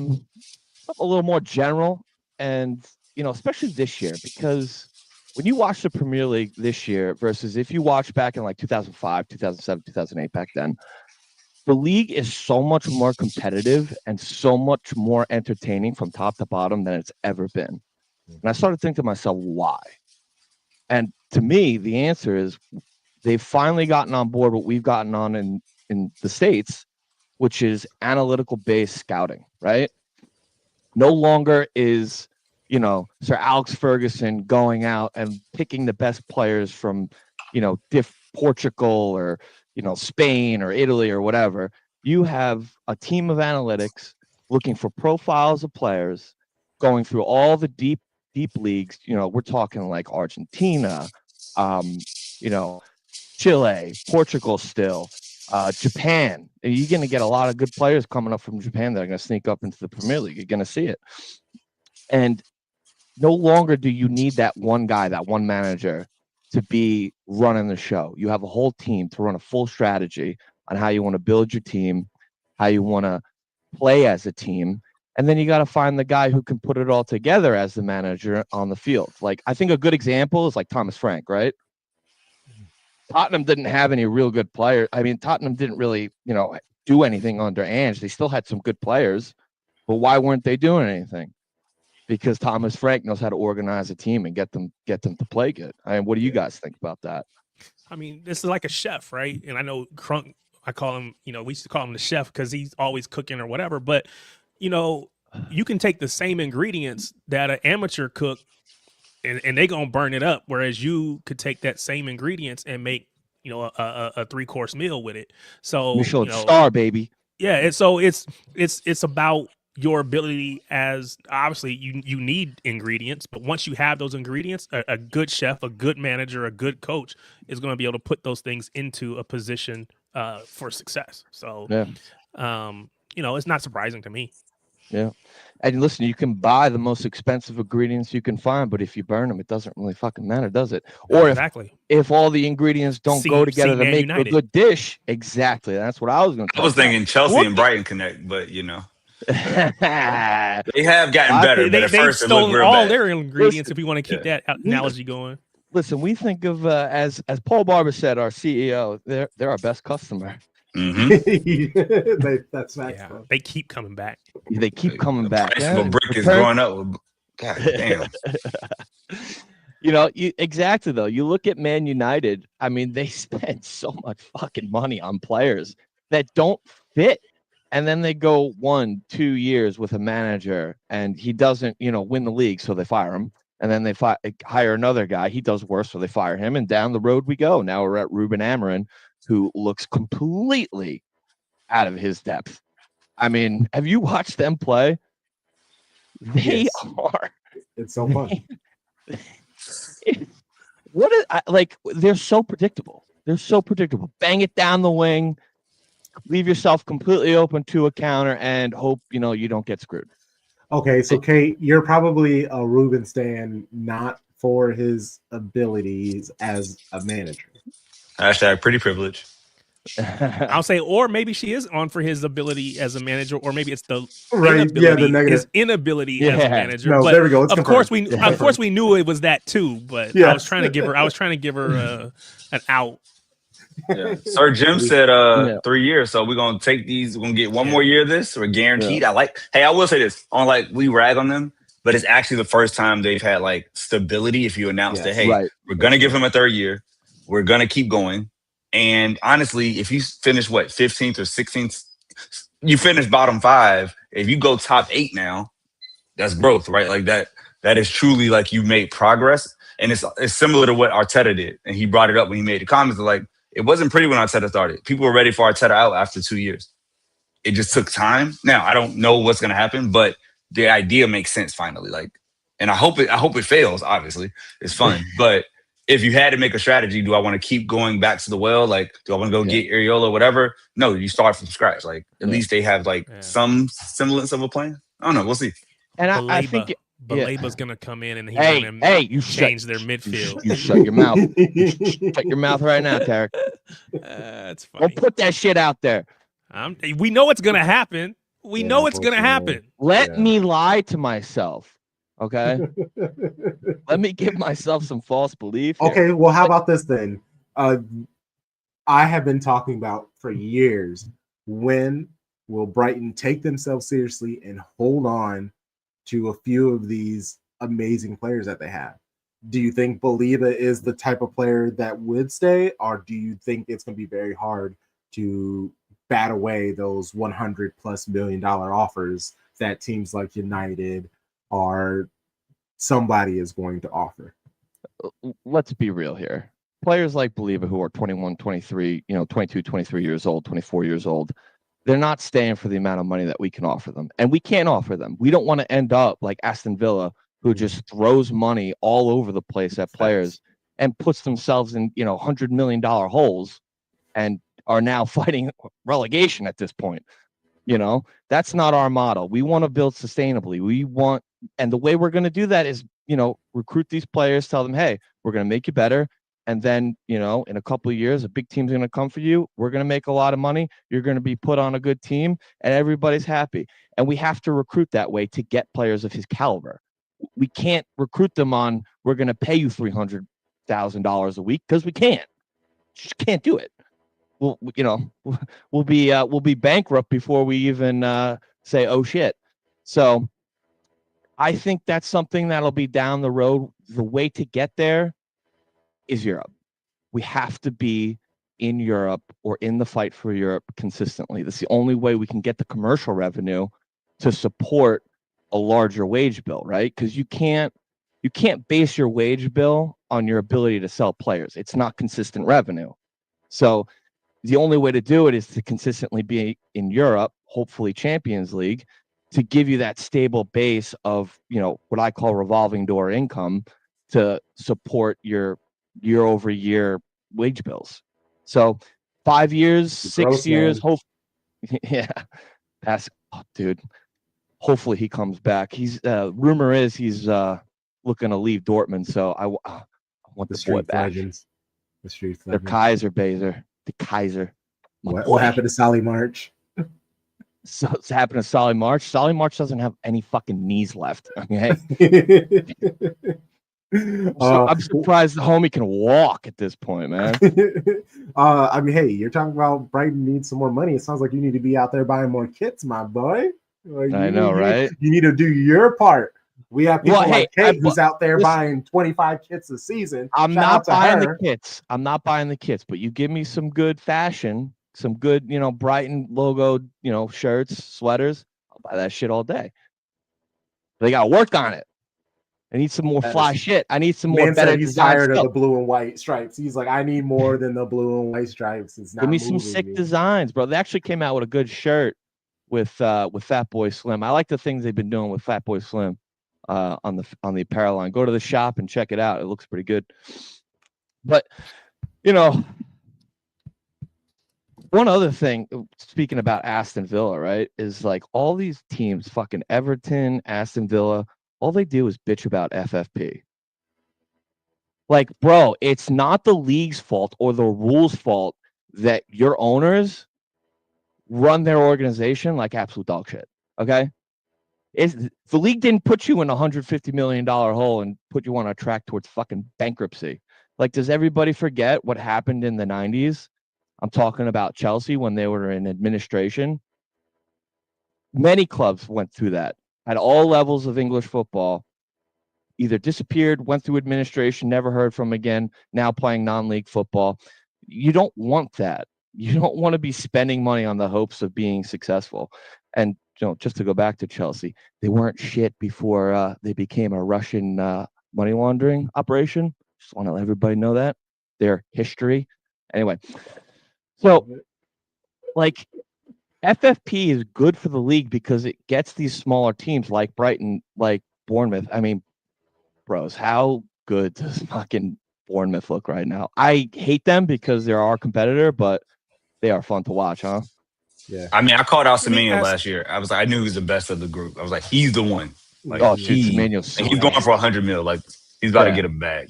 little more general, and especially this year, because when you watch the Premier League this year versus if you watch back in like 2005, 2007, 2008, back then, the league is so much more competitive and so much more entertaining from top to bottom than it's ever been. And I started thinking to myself, why? And to me, the answer is they've finally gotten on board what we've gotten on in the States, which is analytical based scouting, right? No longer is, Sir Alex Ferguson going out and picking the best players from, Portugal or, Spain or Italy or whatever. You have a team of analytics looking for profiles of players, going through all the deep leagues. We're talking like Argentina, Chile, Portugal still, Japan. You're going to get a lot of good players coming up from Japan that are going to sneak up into the Premier League. You're going to see it. And no longer do you need that one guy, that one manager to be running the show. You have a whole team to run a full strategy on how you want to build your team, how you want to play as a team. And then you got to find the guy who can put it all together as the manager on the field. Like, I think a good example is like Thomas Frank, right? Tottenham didn't have any real good players. I mean, Tottenham didn't really, do anything under Ange. They still had some good players, but why weren't they doing anything? Because Thomas Frank knows how to organize a team and get them to play good. I mean, what do you guys think about that? I mean, this is like a chef, right? And I know Crunk, I call him, we used to call him the chef because he's always cooking or whatever. But, you can take the same ingredients that an amateur cook and they going to burn it up. Whereas you could take that same ingredients and make, a 3-course meal with it. So Michelin star, baby. Yeah. And so it's about your ability as obviously you need ingredients, but once you have those ingredients, a good chef, a good manager, a good coach is going to be able to put those things into a position for success. So, it's not surprising to me. Yeah. And listen, you can buy the most expensive ingredients you can find, but if you burn them, it doesn't really fucking matter, does it? Or exactly. if all the ingredients don't go together to make a good dish. Exactly. That's what I was going to I was thinking Chelsea and Brighton connect, but they have gotten better. But at first, they've stolen all bad. their ingredients. If you want to keep that analogy going. Listen, we think of as Paul Barber said, our CEO, they're our best customer. Mm-hmm. That's nice. Yeah, they keep coming back. They keep coming back. The price of a brick is going up. God damn. Exactly though. You look at Man United. I mean, they spend so much fucking money on players that don't fit. And then they go 1-2 years with a manager and he doesn't, win the league. So they fire him. And then they hire another guy. He does worse. So they fire him. And down the road we go. Now we're at Ruben Amorim, who looks completely out of his depth. I mean, have you watched them play? They are. It's so fun. They're so predictable. They're so predictable. Bang it down the wing. Leave yourself completely open to a counter and hope, you don't get screwed. Okay, so Kate, you're probably a Ruben stan, not for his abilities as a manager. # pretty privilege. I'll say, or maybe she is on for his ability as a manager, or maybe it's the inability, the negative. His inability as a manager. No, but there we go. Of course we knew it was that too. But I was trying to give her an out. Yeah. Sir Jim said 3 years, so we're gonna take these. We're gonna get one more year of this. We're guaranteed. Yeah. I will say this on we rag on them, but it's actually the first time they've had stability. If you announce that, hey, we're gonna give him a 3rd year, we're gonna keep going. And honestly, if you finish 15th or 16th, you finish bottom 5. If you go top 8 now, that's growth, right? Like that is truly you made progress. And it's similar to what Arteta did. And he brought it up when he made the comments it wasn't pretty when Arteta started. People were ready for Arteta out after 2 years. It just took time. Now, I don't know what's going to happen, but the idea makes sense finally. And I hope it fails, obviously. It's fun. But if you had to make a strategy, do I want to keep going back to the well? Like, do I want to go get Areola or whatever? No, you start from scratch. Like, at least they have like some semblance of a plan. I don't know. We'll see. And I think Balaba's gonna come in and he's gonna you change their midfield. You shut your mouth. Shut your mouth right now, Tarek. That's funny. Don't put that shit out there. We know it's gonna happen. We know it's gonna happen. Let me lie to myself. Okay. Let me give myself some false belief. Okay, well, how about this then? I have been talking about for years, when will Brighton take themselves seriously and hold on to a few of these amazing players that they have? Do you think Baliba is the type of player that would stay, or do you think it's going to be very hard to bat away those $100+ million offers that teams like United or somebody is going to offer? Let's be real here. Players like Baliba, who are 21, 23, 22, 23 years old, 24 years old, they're not staying for the amount of money that we can offer them. And we can't offer them. We don't want to end up like Aston Villa, who just throws money all over the place at players and puts themselves in, $100 million holes and are now fighting relegation at this point. That's not our model. We want to build sustainably. And the way we're going to do that is, recruit these players, tell them, hey, we're going to make you better. And then, in a couple of years, a big team's going to come for you. We're going to make a lot of money. You're going to be put on a good team and everybody's happy. And we have to recruit that way to get players of his caliber. We can't recruit them on, we're going to pay you $300,000 a week, because we can't. Just can't do it. We'll be bankrupt before we even say, oh shit. So I think that's something that'll be down the road. The way to get there is Europe. We have to be in Europe or in the fight for Europe consistently. That's the only way we can get the commercial revenue to support a larger wage bill, right? Because you can't base your wage bill on your ability to sell players. It's not consistent revenue. So the only way to do it is to consistently be in Europe, hopefully Champions League, to give you that stable base of, what I call revolving door income to support your year-over-year wage bills. So 5 years, 6 years, dude. Hopefully he comes back. He's rumor is he's looking to leave Dortmund, so I want the boy back. Legends. The street The Kaiser Baser. The Kaiser. What happened to Solly March? So it's happened to Solly March. Solly March doesn't have any fucking knees left. Okay. I'm surprised the homie can walk at this point, man. Hey, you're talking about Brighton needs some more money. It sounds like you need to be out there buying more kits, my boy. I know, right? You need to do your part. We have people like Kate who's out there listen, buying 25 kits a season. I'm not buying the kits. I'm not buying the kits, but you give me some good fashion, some good, Brighton logo, shirts, sweaters. I'll buy that shit all day. They got to work on it. I need some more fly shit. I need some more better. He's tired of the blue and white stripes. He's like, I need more than the blue and white stripes. It's not Give me some sick designs, bro. They actually came out with a good shirt with Fatboy Slim. I like the things they've been doing with Fatboy Slim on the apparel line. Go to the shop and check it out. It looks pretty good. But one other thing, speaking about Aston Villa, right, is like all these teams, fucking Everton, Aston Villa, all they do is bitch about FFP. Like, bro, it's not the league's fault or the rules' fault that your owners run their organization like absolute dog shit. Okay? The league didn't put you in a $150 million hole and put you on a track towards fucking bankruptcy. Like, does everybody forget what happened in the 90s? I'm talking about Chelsea when they were in administration. Many clubs went through that at all levels of English football. Either disappeared, went through administration, never heard from again, now playing non-league football. You don't want that. You don't want to be spending money on the hopes of being successful. And just to go back to Chelsea, they weren't shit before they became a Russian money laundering operation. Just want to let everybody know that. Their history. Anyway, so like FFP is good for the league because it gets these smaller teams like Brighton, like Bournemouth. I mean, bros, how good does fucking Bournemouth look right now. I hate them because they're our competitor, but they are fun to watch, huh? Yeah. I mean, I called out Let me Semenyo ask- last year. I was like, I knew he was the best of the group. I was like, he's the one. Like, Oh, dude, he, Semenyo's so and he's going good. for 100 mil. Like, he's about to Yeah. get a bag.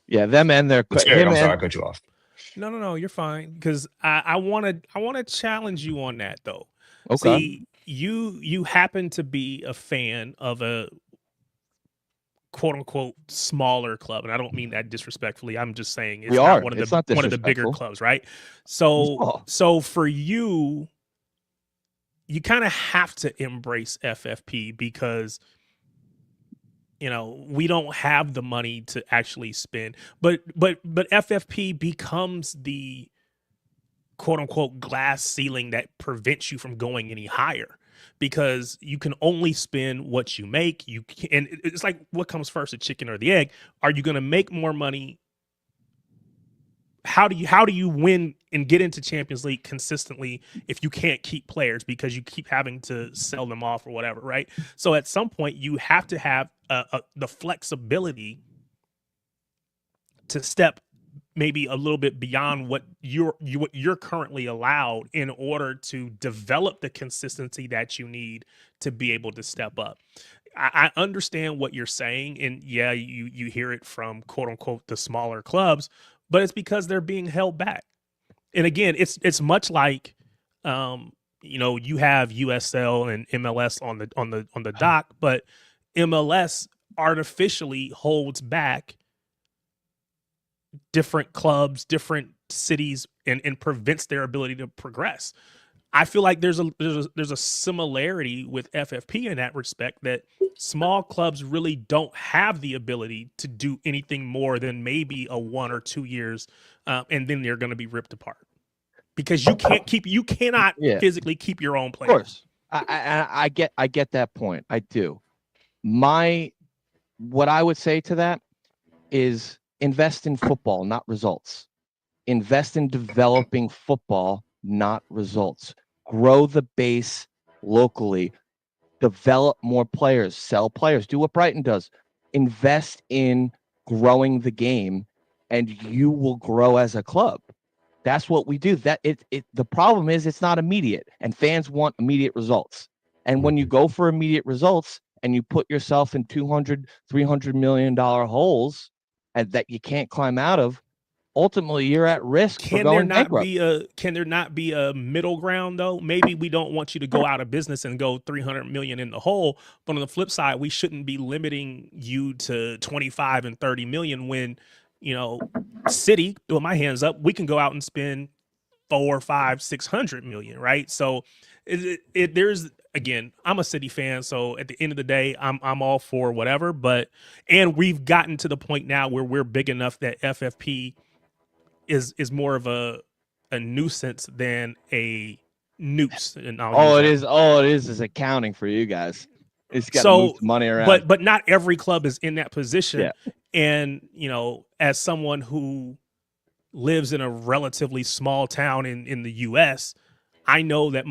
Yeah, them and their But Terry, him I'm sorry, I and cut you off. No, you're fine. Because I wanna challenge you on that though. okay. See, you happen to be a fan of a quote unquote smaller club, and I don't mean that disrespectfully. I'm just saying it's We not are. one of It's the not one of the bigger disrespectful. clubs, right? So Oh. so for you, you kind of have to embrace FFP because we don't have the money to actually spend, but FFP becomes the quote unquote glass ceiling that prevents you from going any higher because you can only spend what you make. You can, and it's like, what comes first, the chicken or the egg? Are you going to make more money? How do you win and get into Champions League consistently if you can't keep players because you keep having to sell them off or whatever, right? So at some point you have to have the flexibility to step maybe a little bit beyond what you're currently allowed in order to develop the consistency that you need to be able to step up. I understand what you're saying, and yeah, you hear it from quote unquote the smaller clubs, but it's because they're being held back. And again, it's much like you have USL and MLS on the dock, but MLS artificially holds back different clubs, different cities, and prevents their ability to progress. I feel like there's a similarity with FFP in that respect, that small clubs really don't have the ability to do anything more than maybe a 1 or 2 years, and then they're going to be ripped apart because you cannot Yeah. physically keep your own Of players. course. I get that point. I do. What I would say to that is invest in football, not results. Invest in developing football, not results. Grow the base locally. Develop more players. Sell players. Do what Brighton does. Invest in growing the game, and you will grow as a club. That's what we do. The problem is it's not immediate, and fans want immediate results. And when you go for immediate results and you put yourself in $200-300 million holes and that you can't climb out of, ultimately you're at risk for going bankrupt. Can there not be a middle ground though? Maybe we don't want you to go out of business and go 300 million in the hole, but on the flip side, we shouldn't be limiting you to 25 and 30 million when, City, with my hands up, we can go out and spend 4, 5, 600 million, right? So there's, again, I'm a City fan, so at the end of the day, I'm all for whatever, and we've gotten to the point now where we're big enough that FFP is more of a nuisance than a noose. And All it is accounting for you guys. It's got to move the money around. But not every club is in that position. Yeah. And as someone who lives in a relatively small town in the US, I know that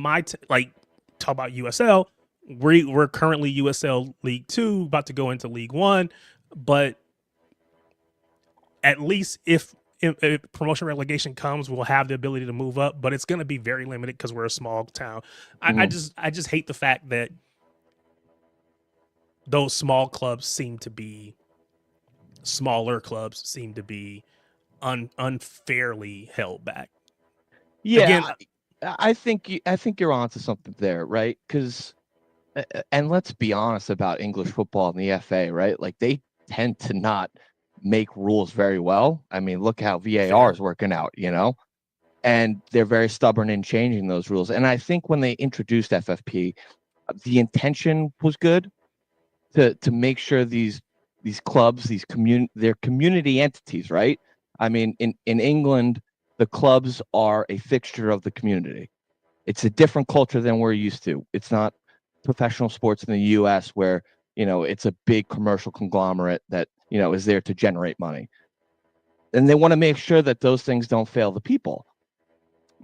talk about USL, we're currently USL League 2, about to go into League 1, but at least if promotion relegation comes, we'll have the ability to move up, but it's going to be very limited because we're a small town. I just hate the fact that those smaller clubs seem to be unfairly held back. Yeah, Again, I think you're onto something there, right? Because, and let's be honest about English football and the FA, right? Like they tend to not make rules very well. I mean, look how VAR is working out, and they're very stubborn in changing those rules. And I think when they introduced FFP, the intention was good to make sure these clubs, they're community entities, right? I mean, in England, the clubs are a fixture of the community. It's a different culture than we're used to. It's not professional sports in the US where, it's a big commercial conglomerate that, is there to generate money. And they want to make sure that those things don't fail the people.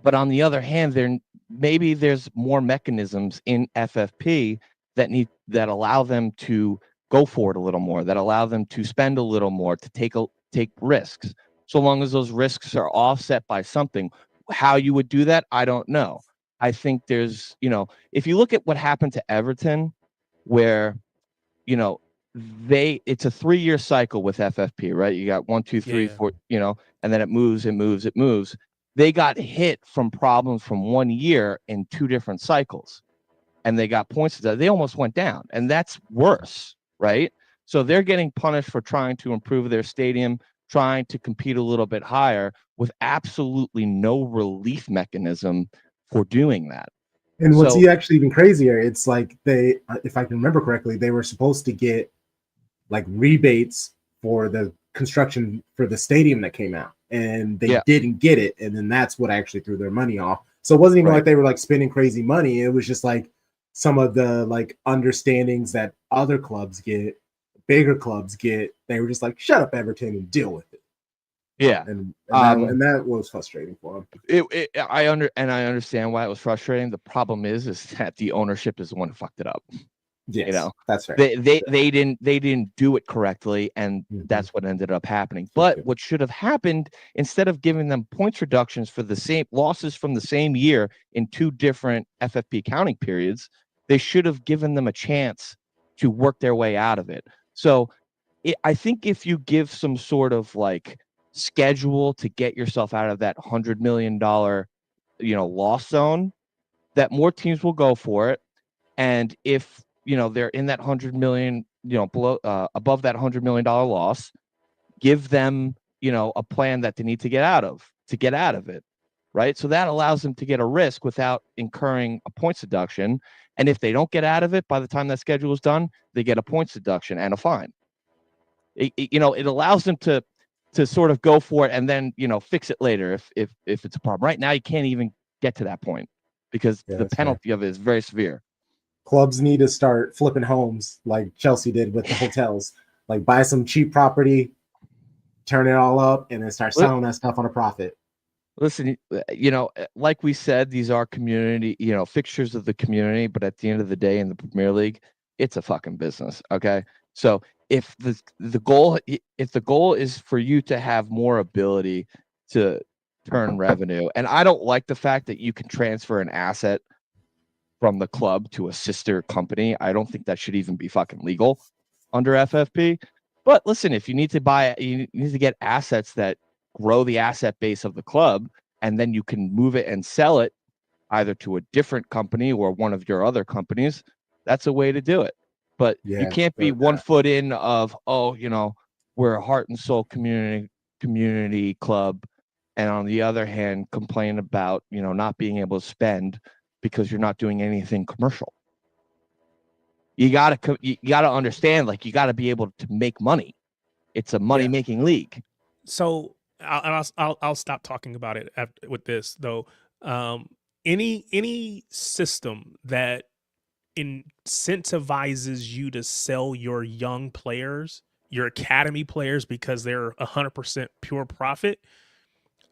But on the other hand, there's more mechanisms in FFP that allow them to go for it a little more, that allow them to spend a little more, to take take risks. So long as those risks are offset by something. How you would do that, I don't know. I think there's, if you look at what happened to Everton, where, it's a 3-year cycle with FFP, right? You got 1, 2, 3, Yeah. 4, and then it moves. They got hit from problems from 1 year in 2 different cycles, and they got points. They almost went down, and that's worse, right? So they're getting punished for trying to improve their stadium, trying to compete a little bit higher with absolutely no relief mechanism for doing that. And what's So, actually even crazier, it's like they, if I can remember correctly, they were supposed to get like rebates for the construction for the stadium that came out, and they didn't get it, and then that's what actually threw their money off. So it wasn't even like they were like spending crazy money. It was just like some of the like understandings that other clubs get, bigger clubs get. They were just like, shut up, Everton, and deal with it. Yeah, and that was frustrating for them. I understand why it was frustrating. The problem is that the ownership is the one who fucked it up. Yes, that's right. They didn't do it correctly, and that's what ended up happening. But what should have happened, instead of giving them points reductions for the same losses from the same year in 2 different FFP counting periods, they should have given them a chance to work their way out of it. So I think if you give some sort of like schedule to get yourself out of that $100 million, loss zone, that more teams will go for it. And if, they're in that 100 million, below, above that $100 million loss, give them, a plan that they need to get out of it. Right. So that allows them to get a risk without incurring a points deduction. And if they don't get out of it by the time that schedule is done, they get a points deduction and a fine. It allows them to sort of go for it and then, fix it later if it's a problem. Right now, you can't even get to that point because the penalty of it is very severe. Clubs need to start flipping homes like Chelsea did with the hotels. Like buy some cheap property, turn it all up, and then start selling that stuff on a profit. Listen, like we said, these are community, fixtures of the community, but at the end of the day in the Premier League, it's a fucking business. Okay. So if the goal is for you to have more ability to turn revenue, and I don't like the fact that you can transfer an asset from the club to a sister company. I don't think that should even be fucking legal under FFP. But listen, if you need to get assets that grow the asset base of the club, and then you can move it and sell it either to a different company or one of your other companies, that's a way to do it. But you can't be 1 foot in of, we're a heart and soul community club, and on the other hand, complain about, not being able to spend because you're not doing anything commercial. You gotta understand, like, you gotta be able to make money. It's a money-making league. So I'll stop talking about it with this though. Any system that incentivizes you to sell your young players, your academy players, because they're 100% pure profit,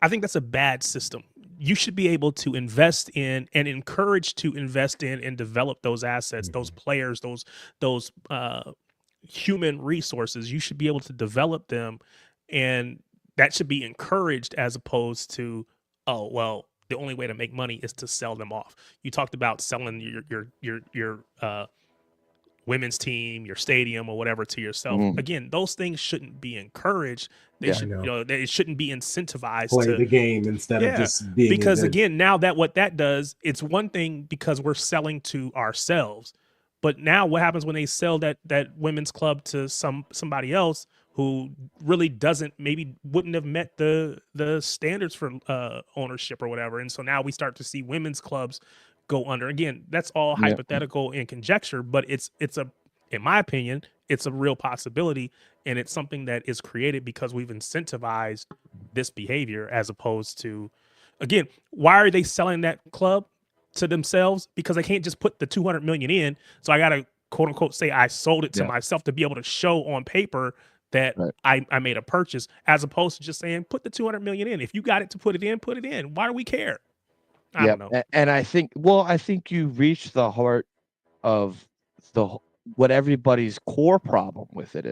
I think that's a bad system. You should be able to invest in and encourage to invest in and develop those assets, those players, those human resources. You should be able to develop them, and that should be encouraged as opposed to, oh, well, the only way to make money is to sell them off. You talked about selling your women's team, your stadium, or whatever to yourself. Again, those things shouldn't be encouraged. They should, they shouldn't be incentivized play to the game instead of just being. Because again, now that what that does, it's one thing because we're selling to ourselves, but now what happens when they sell that women's club to somebody else who really wouldn't have met the standards for ownership or whatever, and so now we start to see women's clubs go under. Again, that's all hypothetical and conjecture, but it's in my opinion, it's a real possibility, and it's something that is created because we've incentivized this behavior as opposed to, again, why are they selling that club to themselves? Because they can't just put the 200 million in. So I got to quote unquote say I sold it to myself to be able to show on paper that I made a purchase, as opposed to just saying, put the 200 million in. If you got it to put it in, put it in. Why do we care? I don't know. And I think you reached the heart of what everybody's core problem with it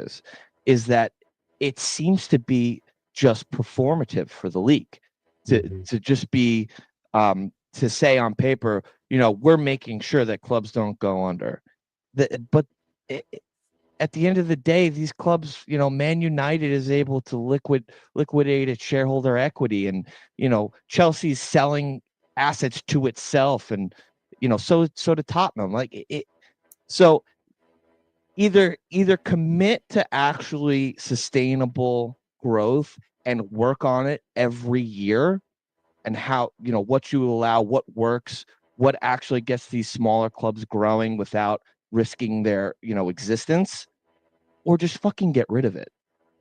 is that it seems to be just performative for the league to just be to say on paper, we're making sure that clubs don't go under. But at the end of the day, these clubs, Man United is able to liquidate its shareholder equity, and Chelsea's selling assets to itself, and so to Tottenham. So either commit to actually sustainable growth and work on it every year, and how what you allow, what works, what actually gets these smaller clubs growing without risking their existence, or just fucking get rid of it.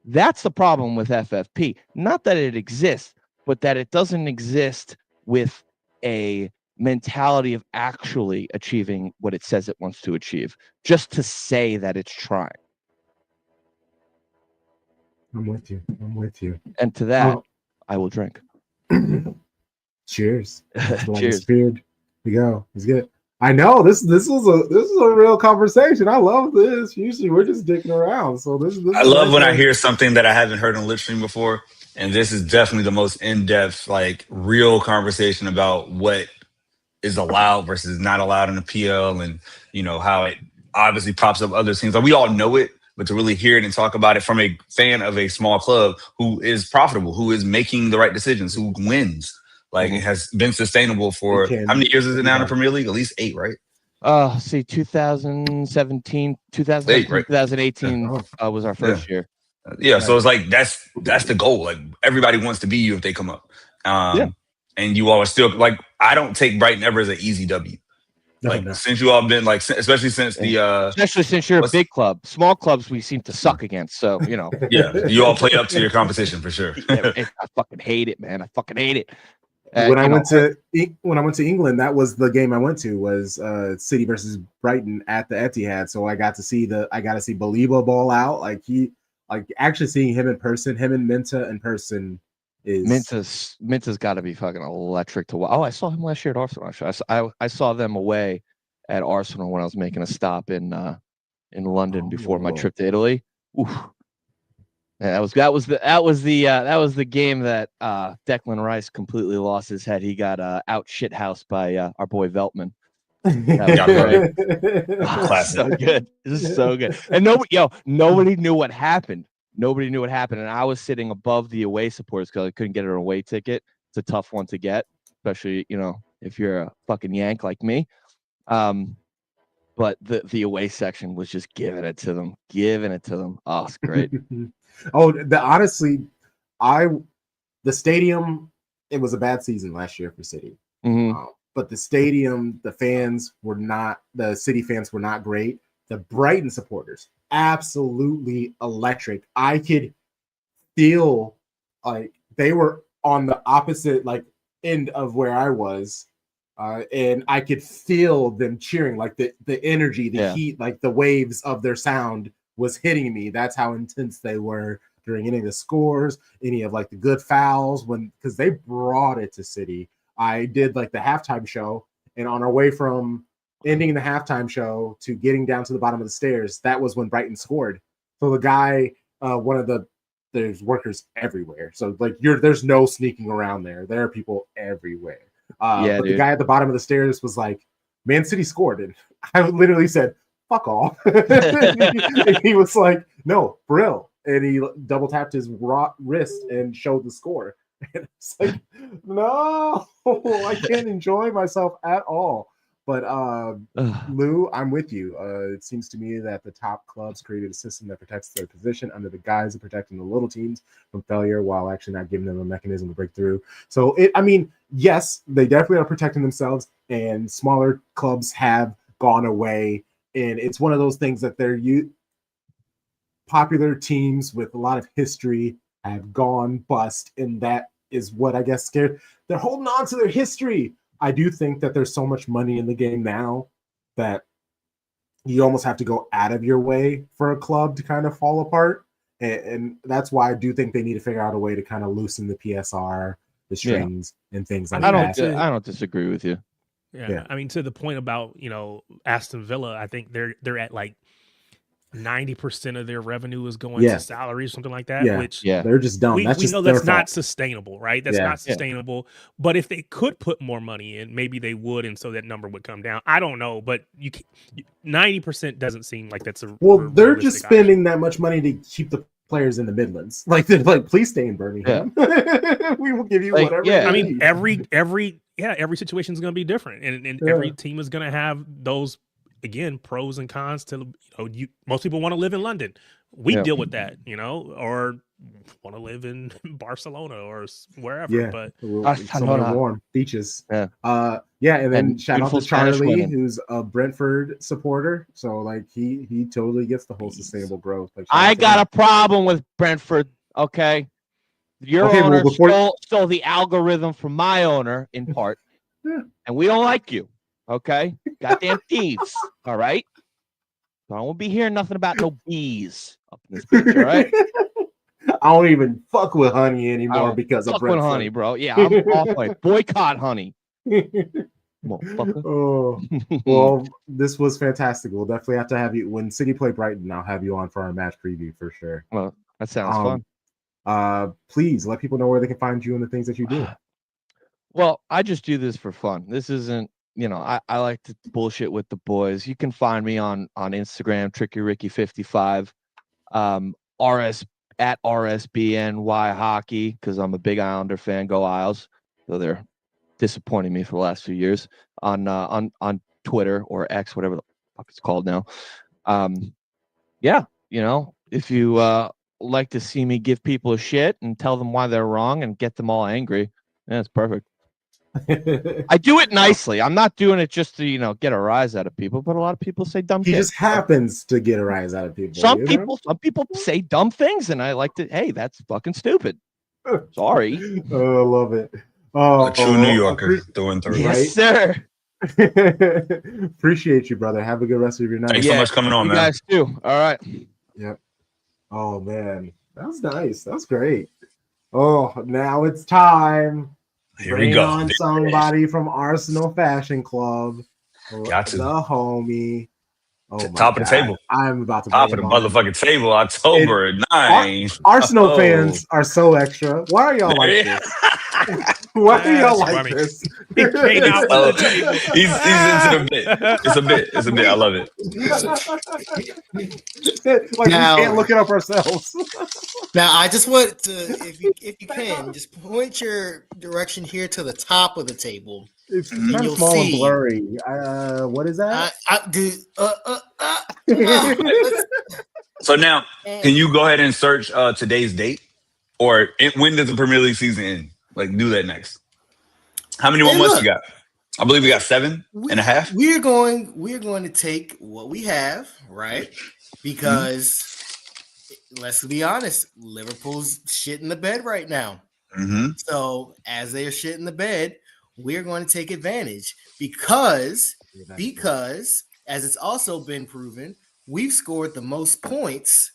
That's the problem with FFP. Not that it exists, but that it doesn't exist with a mentality of actually achieving what it says it wants to achieve, just to say that it's trying. I'm with you. And to that, I will drink. Cheers. Cheers. Here we go. It's good. I know this was a real conversation. I love this. Usually we're just dicking around. So this I love when I hear something that I haven't heard on Litstream before, and this is definitely the most in-depth, real conversation about what is allowed versus not allowed in the PL, and how it obviously props up other teams. We all know it, but to really hear it and talk about it from a fan of a small club who is profitable, who is making the right decisions, who wins. It has been sustainable for how many years is it now in the Premier League? At least 8, right? 2017, 2018 was our first year. Yeah, so it's that's the goal. Everybody wants to be you if they come up. And you all are still I don't take Brighton ever as an easy W. Since you all been especially since especially since you're a big club. Small clubs we seem to suck against. So yeah, you all play up to your competition for sure. I fucking hate it, man. I fucking hate it. When I went to England, that was the game I went to, was City versus Brighton at the Etihad. So I got to see Baliba ball out. Actually seeing him in person, him and Minta in person is Minta's got to be fucking electric to watch. Oh, I saw him last year at Arsenal. Actually, I saw them away at Arsenal when I was making a stop in London before my trip to Italy. Oof. Yeah, that was the game that Declan Rice completely lost his head. He got out shithoused by our boy Veltman. So good. This is so good. And nobody knew what happened. Nobody knew what happened. And I was sitting above the away supporters because I couldn't get an away ticket. It's a tough one to get, especially if you're a fucking Yank like me. But the away section was just giving it to them. Oh, it's great. Honestly, the stadium, it was a bad season last year for City. But the stadium, the City fans were not great. The Brighton supporters, absolutely electric. I could feel they were on the opposite end of where I was. And I could feel them cheering, the energy, the heat, the waves of their sound was hitting me. That's how intense they were during any of the scores, any of the good fouls, because they brought it to City. I did the halftime show, and on our way from ending the halftime show to getting down to the bottom of the stairs, that was when Brighton scored. So the guy, there's workers everywhere. So there's no sneaking around there. There are people everywhere. But the guy at the bottom of the stairs was like, Man City scored. And I literally said, fuck off. And he was like, no, Brill. And he double tapped his wrist and showed the score. And it's like, no, I can't enjoy myself at all. But Lou, I'm with you. It seems to me that the top clubs created a system that protects their position under the guise of protecting the little teams from failure while actually not giving them a mechanism to break through. So, yes, they definitely are protecting themselves, and smaller clubs have gone away. And it's one of those things that they're popular teams with a lot of history have gone bust, and that is what I guess scared. They're holding on to their history. I do think that there's so much money in the game now that you almost have to go out of your way for a club to kind of fall apart. And that's why I do think they need to figure out a way to kind of loosen the PSR, the strings, and things like that. I don't disagree with you. Yeah. I mean, to the point about, Aston Villa, I think they're at 90% of their revenue is going Yeah. to salaries, something like that. Yeah. Which They're just dumb. we That's just know their that's not fault. sustainable, right? That's Yeah. not sustainable. But if they could put more money in, maybe they would, and so that number would come down. I don't know, but 90% doesn't seem like that's a Well, they're realistic just spending that much money to keep the players in the Midlands. Like they're like, please stay in Birmingham. We will give you Like, whatever. yeah. you I mean, need. every situation is going to be different, and Yeah. every team is going to have those, again, pros and cons to, most people want to live in London. We Yeah. deal with that, or want to live in Barcelona or wherever. Yeah. But Somewhere warm beaches. Yeah. And then And shout out to beautiful Spanish Charlie, women. who's a Brentford supporter. So like he totally gets the whole sustainable growth. Like, shout out I to got him. a problem with Brentford. Okay. Your Okay, well, owner before- stole the algorithm from my owner in part. Yeah. And we don't like you. Okay. Goddamn thieves. All right. So I won't be hearing nothing about no bees up in this bitch. All right. I don't even fuck with honey I anymore don't because of Fuck with Brentford. honey, bro. Yeah, I'm off my boycott honey. Motherfucker. Oh, well, this was fantastic. We'll definitely have to have you when City play Brighton. I'll have you on for our match preview for sure. Well, that sounds fun. Please let people know where they can find you and the things that you do. Well, I just do this for fun. This isn't, I like to bullshit with the boys. You can find me on Instagram, TrickyRicky55, at RSBNY Hockey, because I'm a big Islander fan. Go Isles. So they're disappointing me for the last few years on Twitter or X, whatever the fuck it's called now. If you like to see me give people a shit and tell them why they're wrong and get them all angry, it's perfect. I do it nicely. I'm not doing it just to, get a rise out of people, but a lot of people say dumb He shit. just happens to get a rise out of people. Some people say dumb things, and I like to, hey, that's fucking stupid. Sorry. Oh, I love it. Oh, A true New Yorker through and through. Yes, Right? sir. Appreciate you, brother. Have a good rest of your night. Thanks so much coming on, You man. guys too. All right. Yep. Oh man, that was nice. That was great. Oh, now it's time. Here we Bring go. on somebody from Arsenal Fashion Club. Got to. The homie. Oh my Top of the God. table. I'm about to Top of the bring him on. motherfucking table, October 9th. Arsenal Oh. fans are so extra. Why are y'all like Yeah. this? Why are y'all That's like funny. this? He came out Oh, with the table. he's into the bit. It's a bit. It's a bit. I love it. Like Now- we can't look it up ourselves. Now, I just want to, if you can, just point your direction here to the top of the table. It's Mhm. kind of You'll small and see. blurry. What is that? So now, can you go ahead and search today's date, or when does the Premier League season end? Like, do that next. How many more Hey, months look. you got? I believe we got 7.5. We're going to take what we have, right? Because let's be honest, Liverpool's shit in the bed right now. Mm-hmm. So as they are shit in the bed, we're going to take advantage because as it's also been proven, we've scored the most points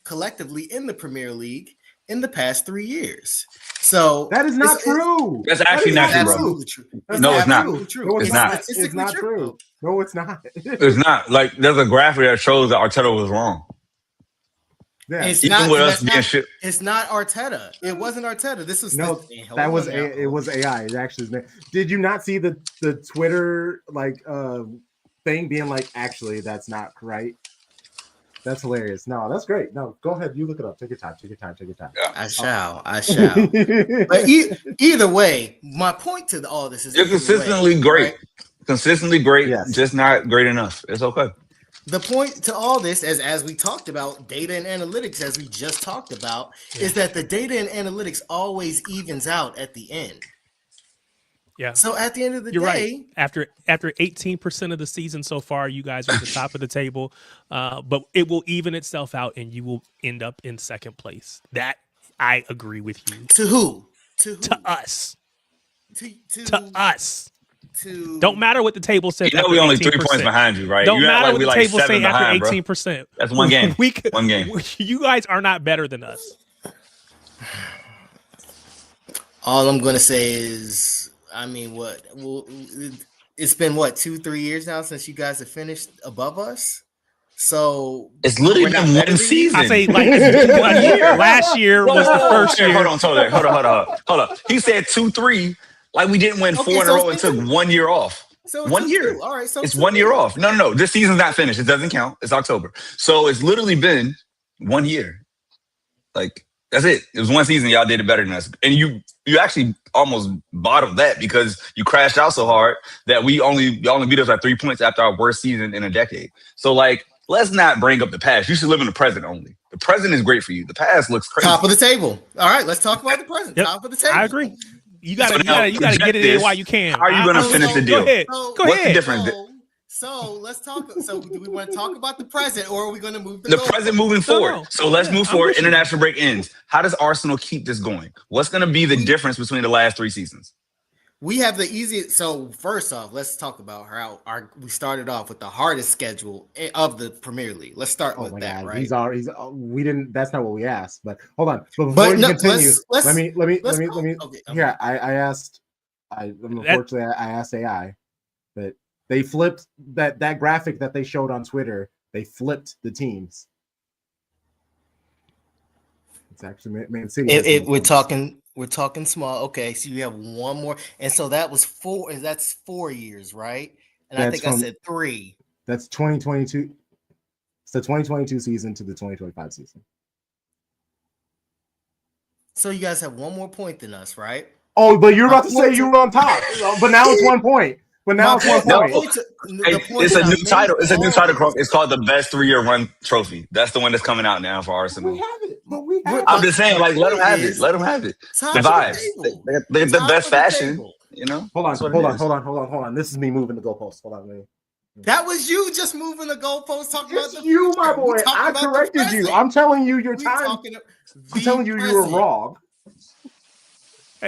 collectively in the Premier League in the past 3 years. So that is not true. That's actually That not is true, bro. absolutely true. No, it's not. absolutely true. No, It's not. It's statistically not true. No, it's not. It's not. Like, there's a graphic that shows that Arteta was wrong. Yeah. It's Even not, with and us that's being not- shit. It's not Arteta. It wasn't Arteta. This was No, hold that was on now. it was AI. It actually is. Did you not see the Twitter thing being like, actually, that's not right? That's hilarious. No, that's great. No, go ahead. You look it up. Take your time. I shall. But either way, my point to all this is You're either consistently way, great. right? Consistently great, Yes. just not great enough. It's okay. The point to all this, as we talked about data and analytics, as we just talked about, is that the data and analytics always evens out at the end. Yeah. So at the end of the You're day, right. After 18% of the season so far, you guys are at the top of the table, but it will even itself out, and you will end up in second place. That I agree with you. to who? To who? To us. To us. to Don't matter what the table says. You know after we only 3 18%. points behind you, right? Don't You act matter like what we the like table 7 say after behind, bro. 18%. That's one game. One game. You guys are not better than us. all I'm gonna say is, I mean, what? Well, it's been what 2-3 years now since you guys have finished above us. So It's literally we're not been better one than you? season. I say like it's 1 year. Last year was the first year. Hold on. He said 2-3, like we didn't win Okay, 4 in a so row and it's took been 1 year off. So 1 2-2. year. All right, so It's 2 1 year years. off. No. This season's not finished. It doesn't count. It's October. So it's literally been 1 year. Like that's it. It was one season. Y'all did it better than us, and you actually almost bottled that because you crashed out so hard that y'all only beat us by 3 points after our worst season in a decade. So like, let's not bring up the past. You should live in the present only. The present is great for you. The past looks crazy. Top of the table. All right, let's talk about the present. Yep. Top of the table. I agree. You gotta get it project in this. while you can. How are you gonna finish the deal? Go ahead. So- Go What's the ahead. difference? So let's talk. So do we want to talk about the present, or are we going to move The present moving forward. No. So let's move I'm forward. with you. International break ends. How does Arsenal keep this going? What's going to be the difference between the last 3 seasons? We have the easiest. So first off, let's talk about how we started off with the hardest schedule of the Premier League. Let's start with that. Right? We didn't. That's not what we asked. But hold on. But before But you no, continue, let's- let me. Okay. Here, I asked. Unfortunately, I asked AI, but they flipped that graphic that they showed on Twitter. They flipped the teams. It's actually Man City. We're talking small. Okay, so you have one more, and so that was 4. That's 4 years, right? And I think I said 3. That's 2022. It's the 2022 season to the 2025 season. So you guys have one more point than us, right? Oh, but you're about to say you were on top. But now it's 1 point. But now it's 1 point. It's a new title. It's a new title. It's called the best 3-year run trophy. That's the one that's coming out now for Arsenal. We have it. But we have I'm it. just saying, like, let them have it. Let them have it. The vibes. They're the best fashion. You know. Hold on. This is me moving the goalpost. Hold on, man. That was you just moving the goalpost, talking about It's you, my boy. I corrected you. I'm telling you your time. I'm telling you were wrong.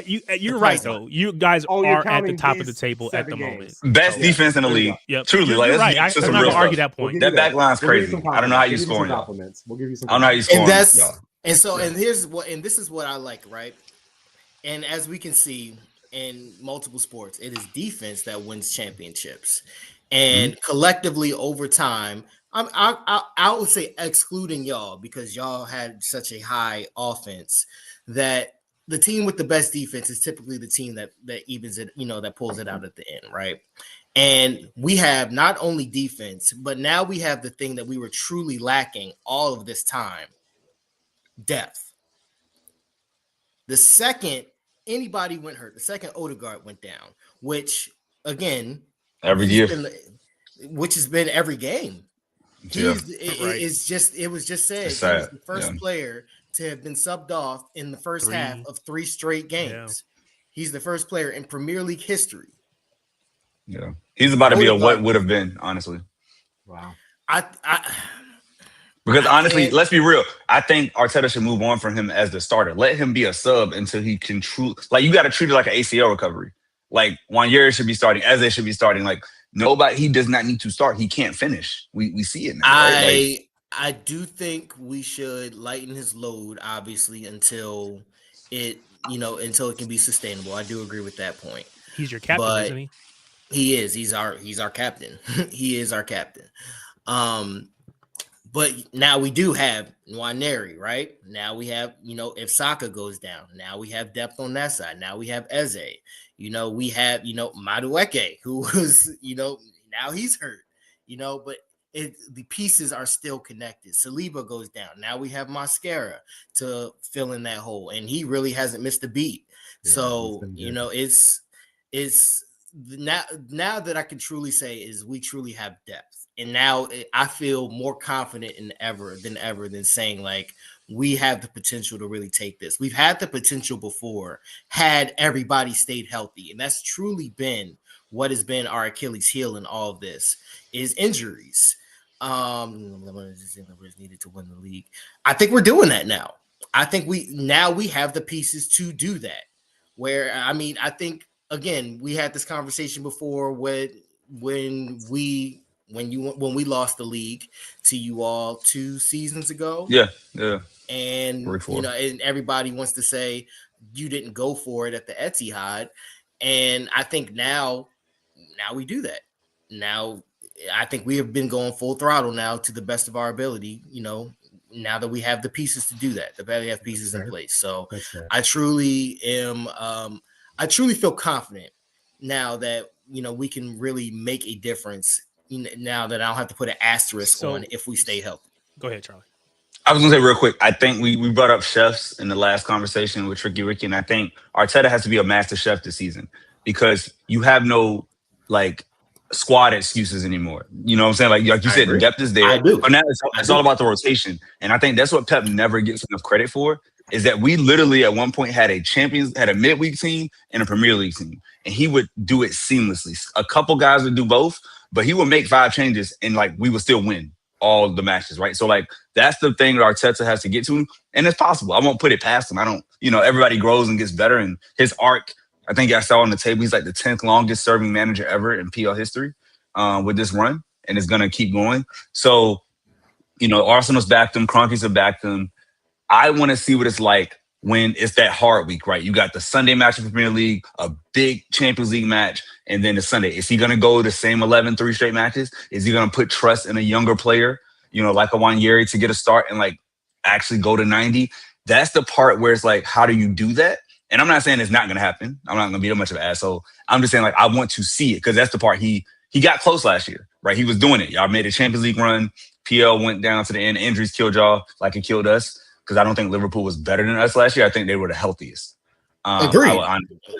You're right though. You guys are at the top of the table at the moment. Best defense in the league. Yep. Truly, You're like right. I'm not gonna argue that point. That back line's crazy. I don't know how you scoring. We'll give you some. I don't know how you scoring. And this is what I like, right? And as we can see in multiple sports, it is defense that wins championships, and collectively over time. I would say excluding y'all because y'all had such a high offense that the team with the best defense is typically the team that evens it, that pulls it out at the end, right? And we have not only defense, but now we have the thing that we were truly lacking all of this time: depth. The second anybody went hurt, the second Odegaard went down, which again, every year, which has been every game. It was just said he was the first player to have been subbed off in the first half of 3 straight games. Yeah. He's the first player in Premier League history. Yeah, he's about to be a what would have been, honestly. Wow. Because honestly, let's be real. I think Arteta should move on from him as the starter. Let him be a sub until he can you got to treat it like an ACL recovery. Like Wanyeri should be starting, Eze should be starting. Like he does not need to start. He can't finish. We see it now. Right? I do think we should lighten his load, obviously, until it can be sustainable. I do agree with that point. He's your captain, isn't he? He is. He's our captain. He is our captain. But now we do have Nwaneri, right? Now we have, if Saka goes down, now we have depth on that side. Now we have Eze. We have, Madueke, who was, now he's hurt, but the pieces are still connected. Saliba goes down. Now we have Mascara to fill in that hole, and he really hasn't missed a beat. Yeah, so, it's now that I can truly say is we truly have depth. And now I feel more confident than ever than saying like we have the potential to really take this. We've had the potential before had everybody stayed healthy. And that's truly been what has been our Achilles heel in all of this is injuries. Needed to win the league. I think we're doing that now. I think we have the pieces to do that. I think again, we had this conversation before when we lost the league to you all 2 seasons ago. Yeah. And and everybody wants to say you didn't go for it at the Etihad. And I think now we do that. Now I think we have been going full throttle now to the best of our ability, now that we have the pieces to do that, we have pieces in place. So I truly feel confident now that, we can really make a difference now that I don't have to put an asterisk on if we stay healthy. Go ahead, Charlie. I was gonna say real quick. I think we brought up chefs in the last conversation with Tricky Ricky, and I think Arteta has to be a master chef this season because you have no like squad excuses anymore. You know what I'm saying? Like you said, the depth is there. I do. But now it's all about the rotation, and I think that's what Pep never gets enough credit for. Is that we literally at one point had a midweek team and a Premier League team, and he would do it seamlessly. A couple guys would do both, but he would make 5 changes, and like we would still win all the matches, right? So like that's the thing that Arteta has to get to, and it's possible. I won't put it past him. I don't, everybody grows and gets better, and his arc, I think I saw on the table, he's like the 10th longest serving manager ever in PL history with this run, and it's gonna keep going. So, Arsenal's backed him, Kroenke's have backed him. I want to see what it's like when it's that hard week, right? You got the Sunday match of the Premier League, a big Champions League match, and then the Sunday. Is he going to go the same 11, 3 straight matches? Is he going to put trust in a younger player, like a Wanyeri to get a start and like actually go to 90? That's the part where it's like, how do you do that? And I'm not saying it's not going to happen. I'm not going to be that much of an asshole. I'm just saying like, I want to see it because that's the part he got close last year, right? He was doing it. Y'all made a Champions League run. PL went down to the end. Injuries killed y'all like it killed us. Because I don't think Liverpool was better than us last year. I think they were the healthiest. Agreed.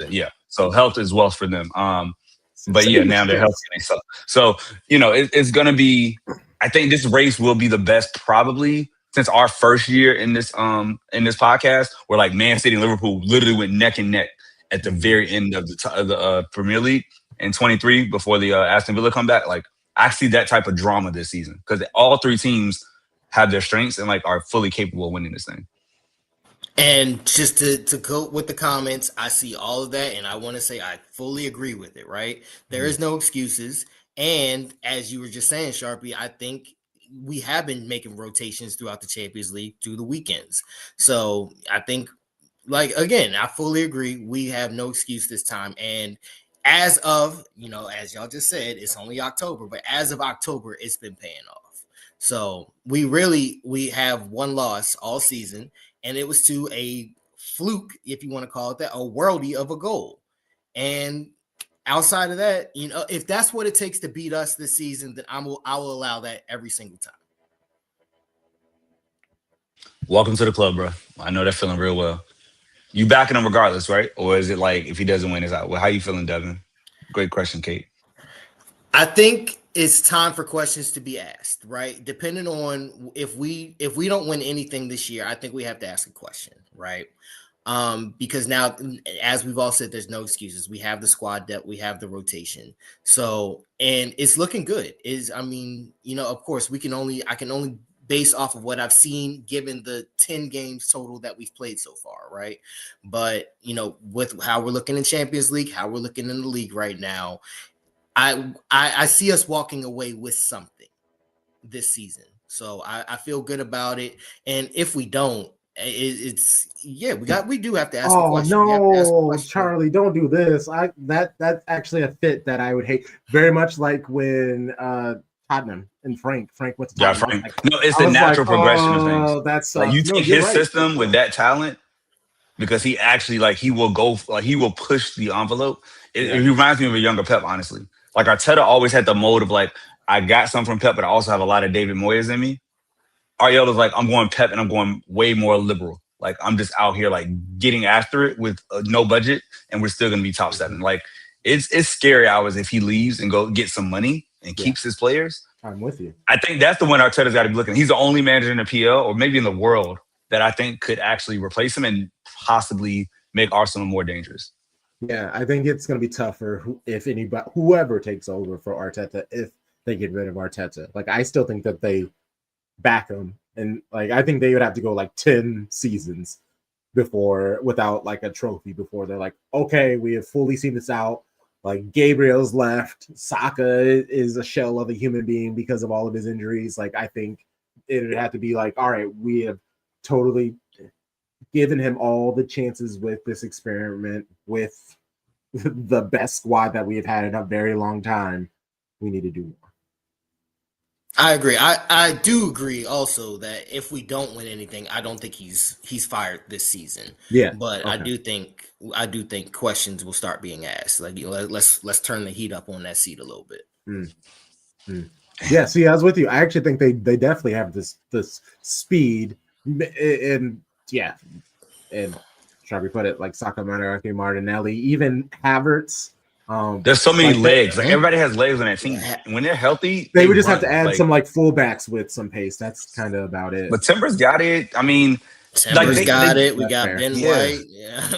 Yeah. So health is wealth for them. But yeah, now they're healthy and they suck. So, it's going to be, I think this race will be the best probably since our first year in this podcast where like Man City and Liverpool literally went neck and neck at the very end of the Premier League in 23 before the Aston Villa comeback. Like I see that type of drama this season because all 3 teams have their strengths and like are fully capable of winning this thing. And just to go with the comments, I see all of that, and I want to say I fully agree with it, right? There is no excuses. And as you were just saying, Sharpie, I think we have been making rotations throughout the Champions League through the weekends. So I think, like, again, I fully agree. We have no excuse this time. And as of, as y'all just said, it's only October, but as of October, it's been paying off. So we have one loss all season, and it was to a fluke, if you want to call it that, a worldie of a goal. And outside of that, if that's what it takes to beat us this season, then I will allow that every single time. Welcome to the club, bro. I know that feeling real well. You backing him regardless, right? Or is it like if he doesn't win, it's out? Well, how you feeling, Devin? Great question, Kate. I think it's time for questions to be asked, right? Depending on if we don't win anything this year, I think we have to ask a question, right? Because now, as we've all said, there's no excuses. We have the squad depth, we have the rotation. So, and it's looking good. Of course, I can only base off of what I've seen given the 10 games total that we've played so far, right? But, with how we're looking in Champions League, how we're looking in the league right now, I see us walking away with something this season. So I feel good about it. And if we don't, we do have to ask a question. Oh no, Charlie, don't do this. That's actually a fit that I would hate very much, like when Tottenham and Frank went to Tottenham. Yeah, Frank. No, it's the natural progression of things. That's like you take his system with that talent because he actually he will go he will push the envelope. It reminds me of a younger Pep, honestly. Like Arteta always had the mode of like, I got some from Pep, but I also have a lot of David Moyes in me. Ariel was like, I'm going Pep and I'm going way more liberal. Like I'm just out here like getting after it with no budget and we're still going to be top 7. Like it's scary hours if he leaves and go get some money and keeps his players. I'm with you. I think that's the one Arteta's got to be looking at. He's the only manager in the PL or maybe in the world that I think could actually replace him and possibly make Arsenal more dangerous. Yeah, I think it's going to be tougher whoever takes over for Arteta if they get rid of Arteta. Like, I still think that they back him, and like I think they would have to go like 10 seasons without like a trophy before they're like, okay, we have fully seen this out. Like Gabriel's left, Saka is a shell of a human being because of all of his injuries. Like I think it would have to be like, all right, we have totally given him all the chances with this experiment with the best squad that we have had in a very long time. We need to do more. I agree. I do agree also that if we don't win anything, I don't think he's fired this season. Yeah. But Okay. I do think questions will start being asked. Like, let's turn the heat up on that seat a little bit. Yeah, see, I was with you. I actually think they definitely have this speed and shall we put it like Sakamoto, Martinelli, even Havertz. There's so many like legs. Like everybody has legs on that team. When they're healthy, they would just have to add like, some like fullbacks with some pace. That's kind of about it. But Timbers got it. I mean, Timbers got it. We That's got fair. Ben Yeah. White. Yeah,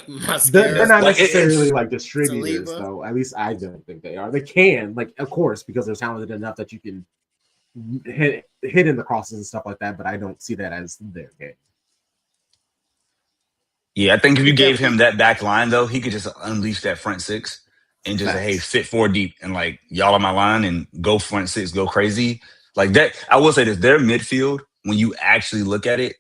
They're not Like, necessarily like distributors, Saliba. though. At least I don't think they are. They can, like, of course, because they're talented enough that you can hit in the crosses and stuff like that. But I don't see that as their game. yeah, I think if you gave him that back line, though, he could just unleash that front six and just Facts. hey, sit four deep and like y'all on my line and go front six, go crazy like that. I will say this: their midfield, when you actually look at it,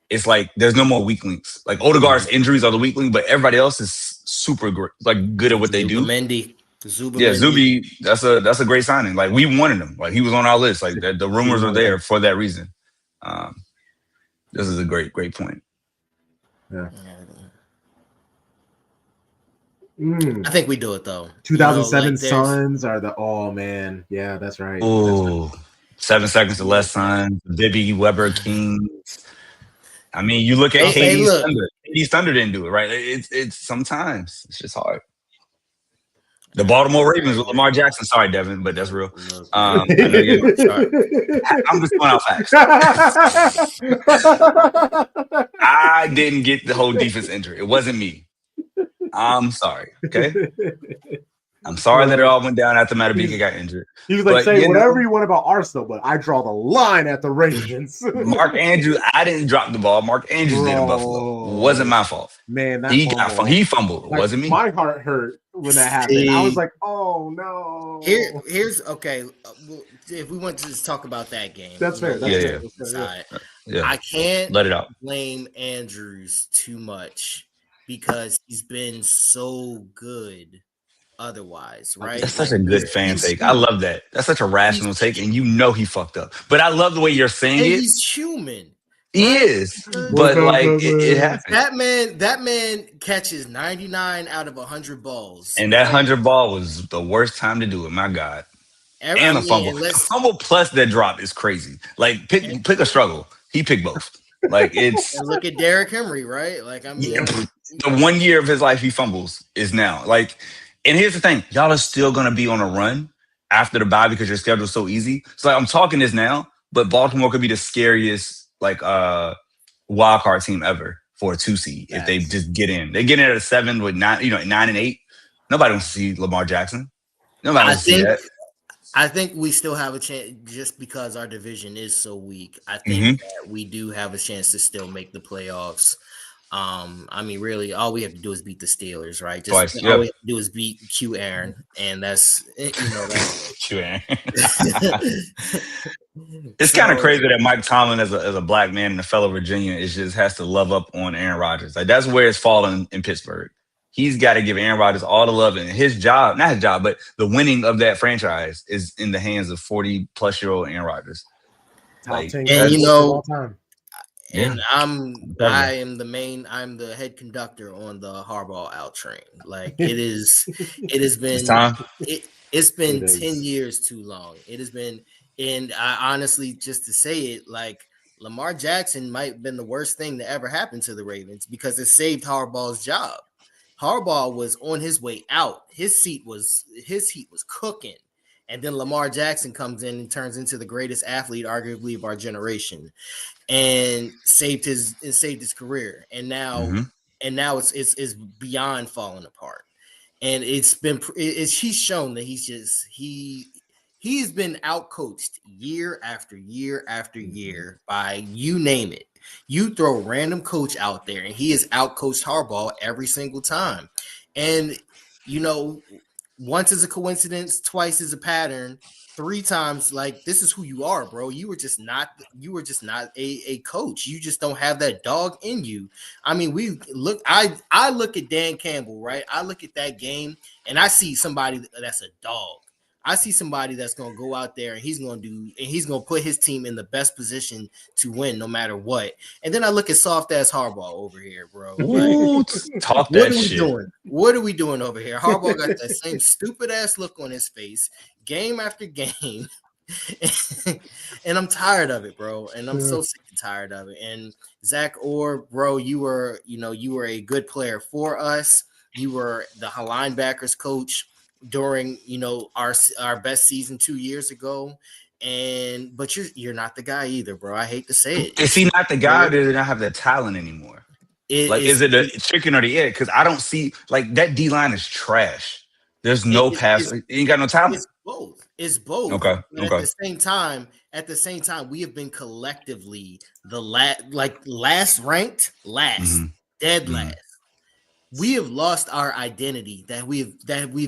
it's like there's no more weak links. Like Odegaard's injuries are the weak link, but everybody else is super like good at what they do. Yeah, Zubi, that's a great signing. Like we wanted him. Like he was on our list. Like the rumors are there for that reason. This is a great point. Yeah. I think we do it though. 2007 Suns are the man. Yeah, that's right. Oh, 7 seconds or less Suns. Bibby, Weber, King. I mean, you look at KD's Thunder. KD's Thunder didn't do it, right? It's sometimes it's just hard. The Baltimore Ravens with Lamar Jackson. Sorry, Devin, but that's real. I know I'm just going out facts. I didn't get the whole defense injury. It wasn't me. I'm sorry. Okay. I'm sorry that it all went down after Matabika got injured. He was like, say whatever you want about Arsenal, but I draw the line at the Ravens. Mark Andrews, I didn't drop the ball. Mark Andrews did in Buffalo. It wasn't my fault. Man, he fumbled. It wasn't me. My heart hurt when that happened. I was like, oh no. Here's okay. If we want to just talk about that game, that's fair. Yeah. I can't let it out. Blame Andrews too much because he's been so good. Otherwise, right? That's such a good fan take. I love that. That's such a rational take, and you know he fucked up. But I love the way you're saying it. He's human. He is, but like it happens. That man catches 99 out of 100 balls, and that 100 ball was the worst time to do it. My God, and a fumble. A fumble plus that drop is crazy. Like pick a struggle. He picked both. Like it's. And look at Derrick Henry, right? Like I mean, the 1 year of his life he fumbles is now like. And here's the thing, y'all are still going to be on a run after the bye because your schedule is so easy. So like, I'm talking this now, but Baltimore could be the scariest like wild card team ever for a 2 seed if they just get in. They get in at a 7 with 9 and 8. Nobody wants to see Lamar Jackson. Nobody wants to see that. I think we still have a chance just because our division is so weak. I think that we do have a chance to still make the playoffs. I mean, really, all we have to do is beat the Steelers, right? All we have to do is beat Q Aaron, and that's that's Q Aaron. It's kind of crazy that Mike Tomlin, as a black man and a fellow Virginian, just has to love up on Aaron Rodgers. Like that's where it's fallen in Pittsburgh. He's got to give Aaron Rodgers all the love, and his job, not his job, but the winning of that franchise is in the hands of 40-plus-year-old Aaron Rodgers. Like, and And I'm the head conductor on the Harbaugh out train. Like it's been 10 years too long. It has been, and I honestly, just to say it, like Lamar Jackson might have been the worst thing to ever happen to the Ravens because it saved Harbaugh's job. Harbaugh was on his way out. His heat was cooking. And then Lamar Jackson comes in and turns into the greatest athlete, arguably, of our generation, and saved his career. And now, it's beyond falling apart. And he's shown that he's been outcoached year after year after year by you name it. You throw a random coach out there, and he has outcoached Harbaugh every single time. And once is a coincidence, twice is a pattern, 3 times, like, this is who you are, bro. You were just not a coach. You just don't have that dog in you. I mean, I look at Dan Campbell, right? I look at that game and I see somebody that's a dog. I see somebody that's going to go out there and he's going to put his team in the best position to win no matter what. And then I look at soft ass Harbaugh over here, bro. Ooh, talk What that are we shit. doing? What are we doing over here? Harbaugh got that same stupid ass look on his face, game after game. And I'm tired of it, bro. And I'm so sick and tired of it. And Zach Orr, bro, you were a good player for us. You were the linebackers coach during our best season 2 years ago. But you're not the guy either, bro. I hate to say it. Is he not the guy, or does he not have that talent anymore? Is it the chicken or the egg? Because I don't see that D line is trash. There's no pass. He ain't got no talent. It's both. It's both. Okay. But at the same time, we have been collectively the last ranked, dead last. We have lost our identity that we've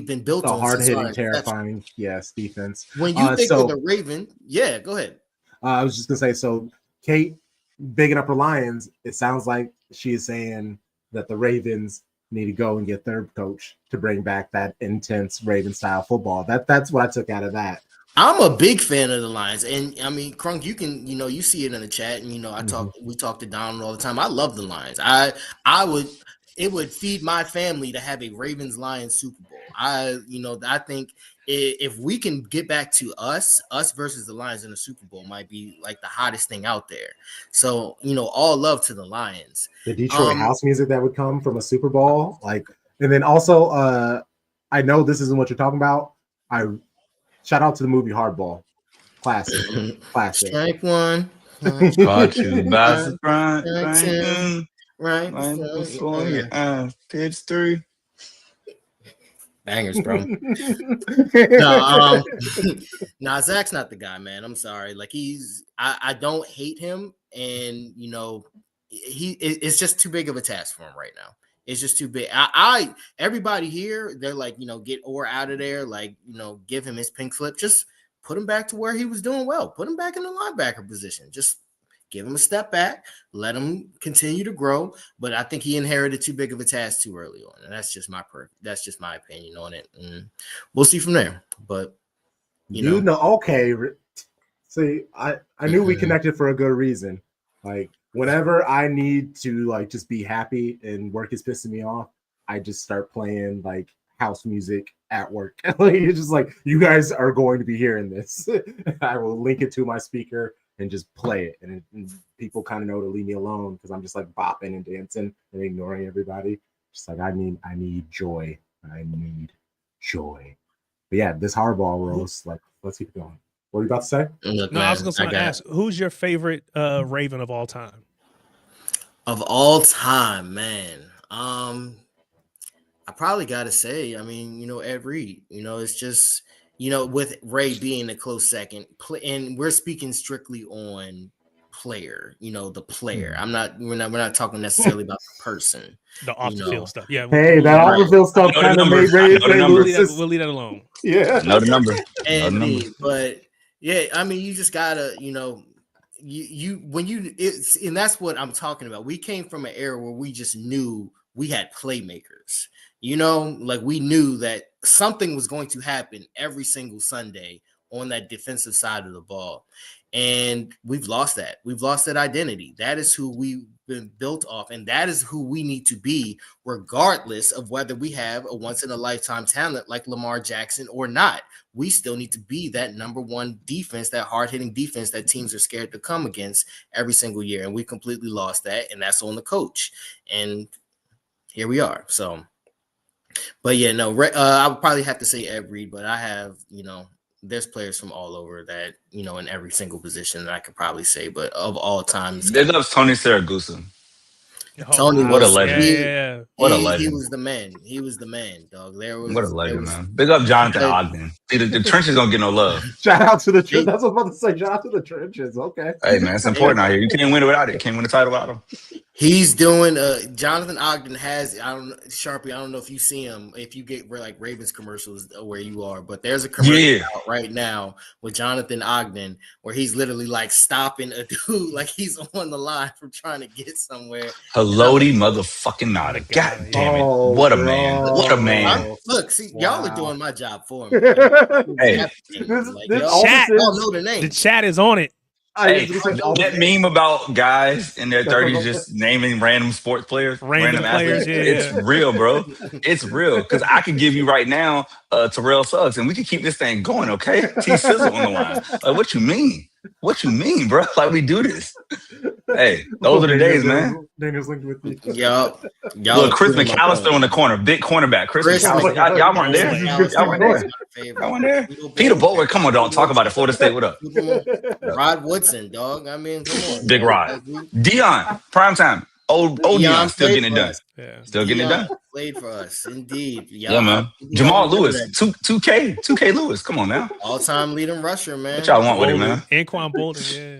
been built on. Hard-hitting, terrifying, defense. When you think of the Raven, go ahead. I was just gonna say, so Kate, bigging up her Lions, it sounds like she is saying that the Ravens need to go and get their coach to bring back that intense Raven style football. That's what I took out of that. I'm a big fan of the Lions, and I mean, Crunk, you can, you see it in the chat, and we talk to Donald all the time. I love the Lions. It would feed my family to have a Ravens Lions Super Bowl. I think if we can get back to us versus the Lions in the Super Bowl might be like the hottest thing out there. So, all love to the Lions. The Detroit house music that would come from a Super Bowl. And then also, I know this isn't what you're talking about. I shout out to the movie Hardball. Classic. Strike one. Brought to you by surprise. Right. Before your eyes. Pitch 3. Bangers, bro. No, Zach's not the guy, man. I'm sorry. I don't hate him, and it's just too big of a task for him right now. It's just too big. Everybody here, they're like, get Orr out of there, give him his pink slip. Just put him back to where he was doing well. Put him back in the linebacker position. Just give him a step back, let him continue to grow. But I think he inherited too big of a task too early on, and that's just my opinion on it. And we'll see from there. But okay. See, I knew we connected for a good reason. Whenever I need to just be happy and work is pissing me off, I just start playing house music at work. It's just you guys are going to be hearing this. I will link it to my speaker and just play it, and people kind of know to leave me alone because I'm just bopping and dancing and ignoring everybody. Just I need joy. I need joy. But yeah, this Hardball roast, let's keep going. What are you about to say? No, I was going to ask, who's your favorite Raven of all time? Of all time, man. I probably got to say, Ed Reed. It's just, with Ray being a close second, and we're speaking strictly on player, the player. We're not talking necessarily about the person. The off the field stuff. Yeah. Hey, that off the field stuff kind of made Ray. We'll leave that alone. Yeah. Know the number. But yeah, you just gotta, and that's what I'm talking about. We came from an era where we just knew we had playmakers. We knew that something was going to happen every single Sunday on that defensive side of the ball. And we've lost that. We've lost that identity. That is who we've been built off, and that is who we need to be, regardless of whether we have a once-in-a-lifetime talent like Lamar Jackson or not. We still need to be that number one defense, that hard-hitting defense that teams are scared to come against every single year, and we completely lost that, and that's on the coach. And here we are. So, but yeah, no, I would probably have to say Ed Reed, but I have, there's players from all over that, in every single position that I could probably say, but of all times. Big ups Tony Saragusa. Tony, what a legend. What a legend. He was the man. He was the man, dog. What a legend, man. Big up Jonathan Ogden. See, the trenches don't get no love. Shout out to the trenches. That's what I was about to say. Shout out to the trenches. Okay. Hey, man, it's important out here. You can't win it without it. You can't win the title without him. He's doing Jonathan Ogden has, Sharpie, I don't know if you see him, if you get Ravens commercials where you are, but there's a commercial out right now with Jonathan Ogden where he's literally stopping a dude like he's on the line from trying to get somewhere. Melody motherfucking Nada. God damn it. What a man. What a man. Look, see, y'all are doing my job for me. Hey. Y'all know the name. The chat is on it. Hey, that meme about guys in their 30s just naming random sports players, random athletes, it's real, bro. It's real. Because I could give you right now Terrell Suggs, and we could keep this thing going, okay? T-Sizzle on the line. Like, what you mean? What you mean, bro? Like, we do this. Hey, those are the days, man. Daniel's linked with you. Y'all look, Chris McAllister on the corner, big cornerback. Chris McAllister. Y'all weren't there. Y'all weren't there. Peter Bowler, come on, dog. Talk about it. Florida State, what up? Rod Woodson, dog. I mean, come on. Big Rod. Dion, primetime. Old Dion, still getting it done. Still getting it done. Played for us, indeed. Yeah, man. Jamal Lewis, 2K Lewis. Come on now. All-time leading rusher, man. What y'all want with him, man? Anquan Bolden, yeah.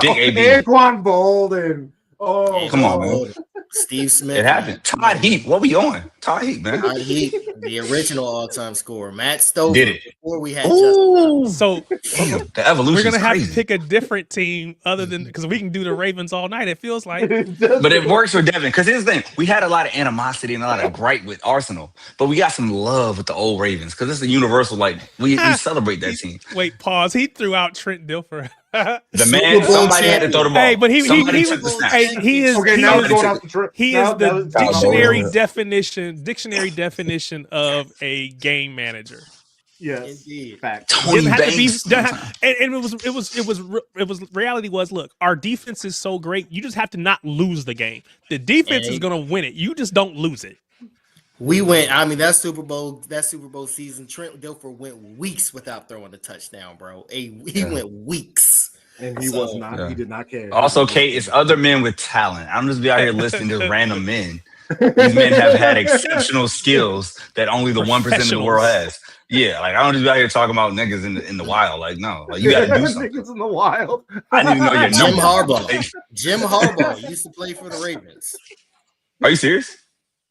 Big AB. Anquan Bolden. Oh, come on, man. Steve Smith. It happened. Todd Heap. What we on? Todd Heap, man. Todd Heap, the original all-time scorer. Matt Stover. Did it before we had Justin. So damn, the evolution. We're gonna have crazy. to pick a different team other than because we can do the Ravens all night. It feels like, but it works for Devin because here's the thing: we had a lot of animosity and a lot of gripe with Arsenal, but we got some love with the old Ravens because it's a universal. Like we celebrate that team. Wait, pause. He threw out Trent Dilfer. The man, somebody had to throw the ball. Hey, but he is the dictionary definition of a game manager. Yes, indeed. Fact. Tony Banks. And it was reality was, look, our defense is so great. You just have to not lose the game. The defense is going to win it. You just don't lose it. We went. I mean, that Super Bowl season, Trent Dilfer went weeks without throwing a touchdown, bro. He went weeks, and he was not. Yeah. He did not care. Also, Kate, it's other men with talent. I'm just be out here listing just random men. These men have had exceptional skills that only the 1% of the world has. Yeah, like I don't just be out here talking about niggas in the wild. Like no, like you got to do something. Niggas in the wild. I didn't even know your Jim number. Harbaugh. Jim Harbaugh used to play for the Ravens. Are you serious?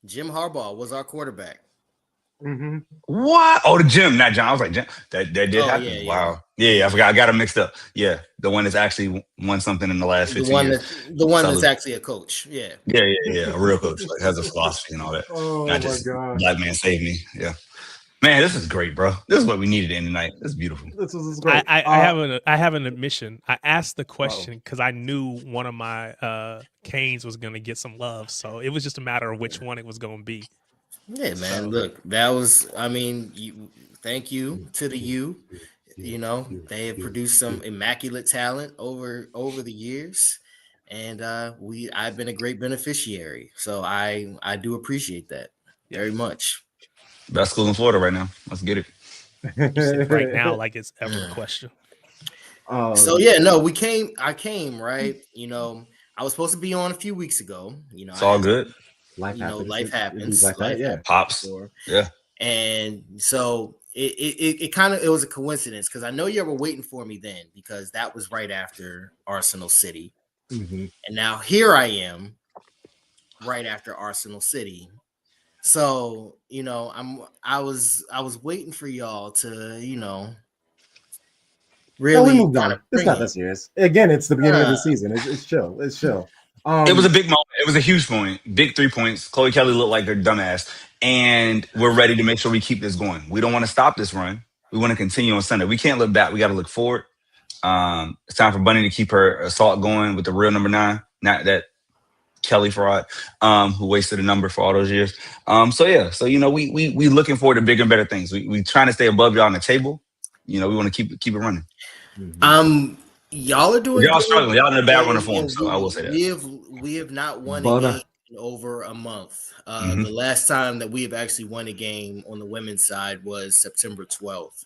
Jim Harbaugh was our quarterback. Mm-hmm. What? Oh, the Jim, not John. I was like, Jim. That did happen. Yeah, wow. Yeah, I forgot. I got him mixed up. Yeah, the one that's actually won something in the last 15 years. The one that's actually a coach. Yeah. Yeah. A real coach. Like, has a philosophy and all that. Oh, not just black man save me. Yeah. Man, this is great, bro. This is what we needed in the night. This is beautiful. This is great. I have an admission. I asked the question because I knew one of my Canes was going to get some love, so it was just a matter of which one it was going to be. Yeah, man. So, look, that was. I mean, thank you to the U. You know, they have produced some immaculate talent over the years, and I've been a great beneficiary. So I do appreciate that very much. Best school in Florida right now. Let's get it. Right now, like it's ever a question. So yeah, no, I came, right? You know, I was supposed to be on a few weeks ago. You know, it's all good. Life happens. Like that, yeah. Pops. Yeah. And so it was a coincidence because I know you were waiting for me then because that was right after Arsenal City. Mm-hmm. And now here I am right after Arsenal City. So, you know, I was waiting for y'all to, you know, really. We moved on. It's not that serious. Again, it's the beginning of the season. It's chill. It's chill. It was a big moment. It was a huge point. Big 3 points. Chloe Kelly looked like her dumbass. And we're ready to make sure we keep this going. We don't want to stop this run. We want to continue on Sunday. We can't look back. We got to look forward. It's time for Bunny to keep her assault going with the real number 9. Not that Kelly fraud, who wasted a number for all those years. So you know, we looking forward to bigger and better things. We trying to stay above y'all on the table. You know, we want to keep it running. Y'all are doing. Y'all struggling. Y'all in a bad runner form. So I will say that we have not won a game in over a month. The last time that we have actually won a game on the women's side was September 12th.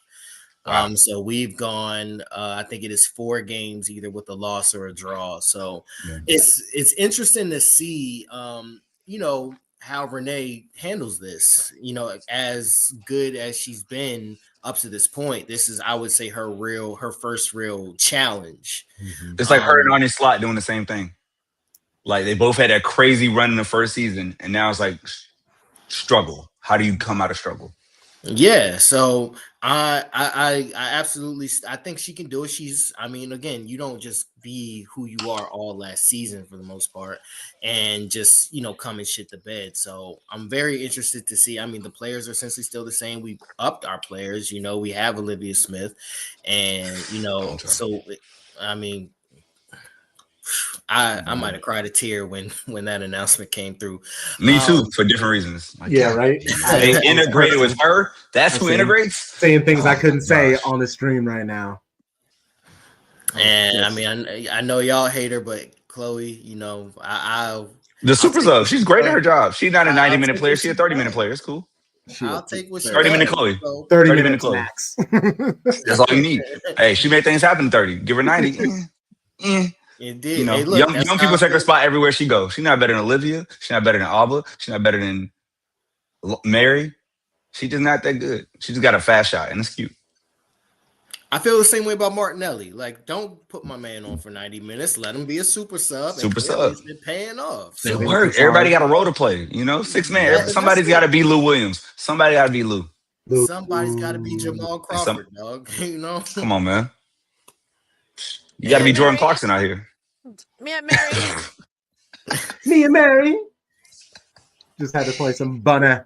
Wow. So we've gone, I think it is 4 games, either with a loss or a draw. So it's interesting to see, you know, how Renee handles this. You know, as good as she's been up to this point, this is, I would say, her first real challenge. It's like her and Arnie Slot doing the same thing. Like they both had that crazy run in the first season, and now it's like struggle. How do you come out of struggle? Yeah, so I absolutely, I think she can do it. I mean, again, you don't just be who you are all last season for the most part, and just come and shit the bed. So I'm very interested to see. I mean, the players are essentially still the same. We upped our players. We have Olivia Smith, and so I mean, I might have cried a tear when that announcement came through. Me too, for different reasons. Like, yeah, right. They integrated with her. That's who integrates. Saying things I couldn't say on the stream right now. And yes. I mean, I know y'all hate her, but Chloe, the super sub. She's great at her job. She's not a 90-minute player. She's a 30-minute player. It's cool. I'll take what 30-minute Chloe. 30-minute Chloe. Max. That's all you need. Hey, she made things happen in 30. Give her 90. Indeed. Hey, look, young people take her spot everywhere she goes. She's not better than Olivia. She's not better than Alba. She's not better than Mary. She's just not that good. She just got a fast shot, and it's cute. I feel the same way about Martinelli. Like, don't put my man on for 90 minutes. Let him be a super sub. Super sub. It's been paying off. So. It works. Everybody got a role to play. 6 man. Somebody's got to be Lou Williams. Somebody got to be Lou. Somebody's got to be Jamal Crawford, dog. Come on, man. You got to be Jordan Clarkson out here. Me and Mary. Me and Mary. Just had to play some Bunny.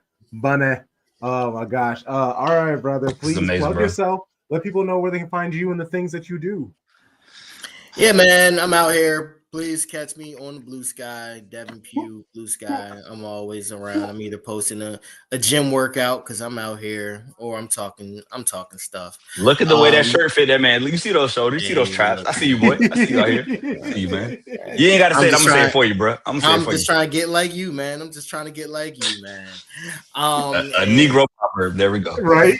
Oh my gosh. All right, brother. Please plug yourself. Let people know where they can find you and the things that you do. Yeah, man. I'm out here. Please catch me on the Blue Sky, Devin Pugh, Blue Sky. I'm always around. I'm either posting a gym workout because I'm out here, or I'm talking stuff. Look at the way that shirt fit that man. You see those shoulders, you see those traps. I see you, boy. I see you out here. I see you, man. You ain't got to say it. I'm gonna say it for you, bro. I'm just trying to get like you, man. I'm just trying to get like you, man. A Negro proverb. There we go. Right.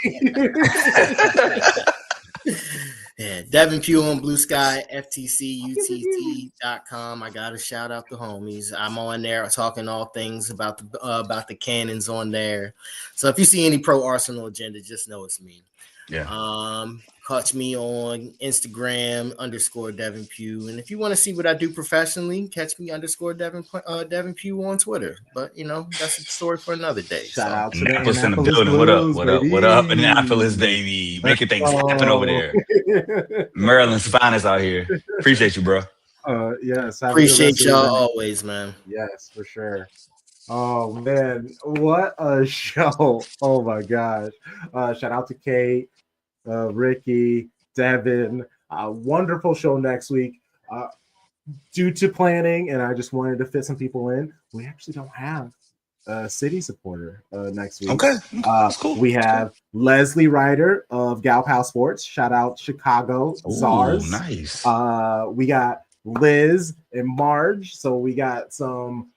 Yeah, Devin Pugh on Blue Sky, FTCUTT.com. I got to shout out the homies. I'm on there talking all things about the cannons on there. So if you see any pro Arsenal agenda, just know it's me. Yeah. Catch me on Instagram _Devin Pugh. And if you want to see what I do professionally, catch me _Devin Pugh on Twitter. But that's a story for another day. Shout out to Annapolis in the building. Blues, what up, Annapolis, baby? Making things happen over there. Maryland's finest out here. Appreciate you, bro. Yes. Appreciate y'all always, man. Yes, for sure. Oh man, what a show! Oh my gosh! Shout out to Kate, Ricky, Devin. Wonderful show next week. Due to planning, and I just wanted to fit some people in, we actually don't have a city supporter next week. Okay, that's cool. We have Leslie Ryder of Gal Pal Sports. Shout out Chicago Czars. Nice. We got Liz and Marge. So we got some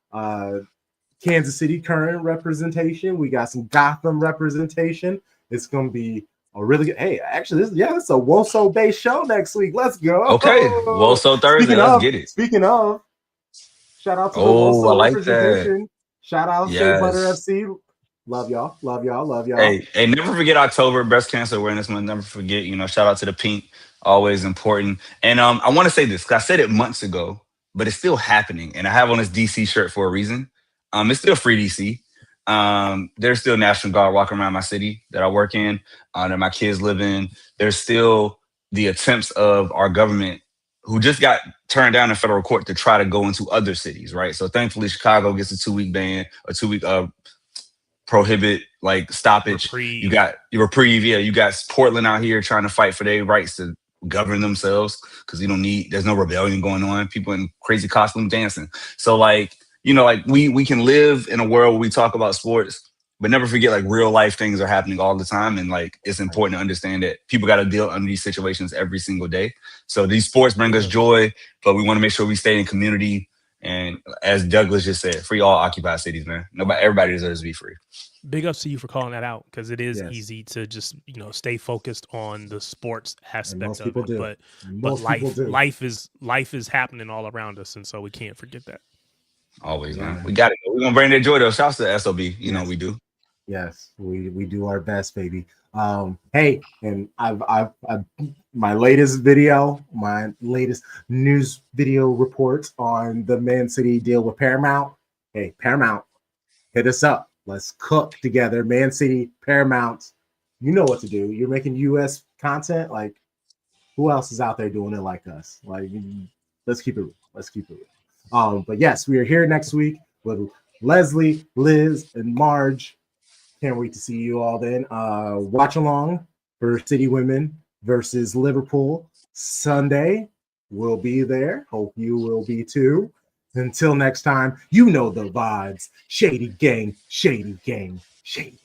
Kansas City Current representation. We got some Gotham representation. It's going to be a really good. Hey, actually, it's a Woso based show next week. Let's go. Okay, Woso Thursday. Let's get it. Speaking of, shout out to the Woso I like representation. That. Shout out Shea Butter FC. Love y'all. Hey, never forget October, Breast Cancer Awareness Month. Never forget. Shout out to the pink. Always important. And I want to say this because I said it months ago, but it's still happening. And I have on this DC shirt for a reason. It's still free DC. There's still National Guard walking around my city that I work in, that my kids live in. There's still the attempts of our government who just got turned down in federal court to try to go into other cities, right? So thankfully, Chicago gets a 2-week ban, a 2-week prohibit, stoppage. Reprieve. You got your reprieve. Yeah, you got Portland out here trying to fight for their rights to govern themselves because there's no rebellion going on. People in crazy costume dancing. So we can live in a world where we talk about sports, but never forget real life things are happening all the time. And it's important to understand that people got to deal under these situations every single day. So these sports bring us joy, but we want to make sure we stay in community. And as Douglas just said, free all occupied cities, man. Everybody deserves to be free. Big ups to you for calling that out because it is easy to just stay focused on the sports aspect of it. But life is happening all around us, and so we can't forget that. Always, man. We got it. We're gonna bring that joy though. Shouts to SOB. We do. Yes, we do our best, baby. Hey, and I've my latest news video report on the Man City deal with Paramount. Hey, Paramount, hit us up. Let's cook together. Man City, Paramount. You know what to do. You're making US content. Who else is out there doing it like us? Let's keep it real. Let's keep it real. But yes, we are here next week with Leslie, Liz, and Marge. Can't wait to see you all then. Watch along for City Women versus Liverpool Sunday. We'll be there. Hope you will be too. Until next time, you know the vibes. Shady gang, shady gang, shady.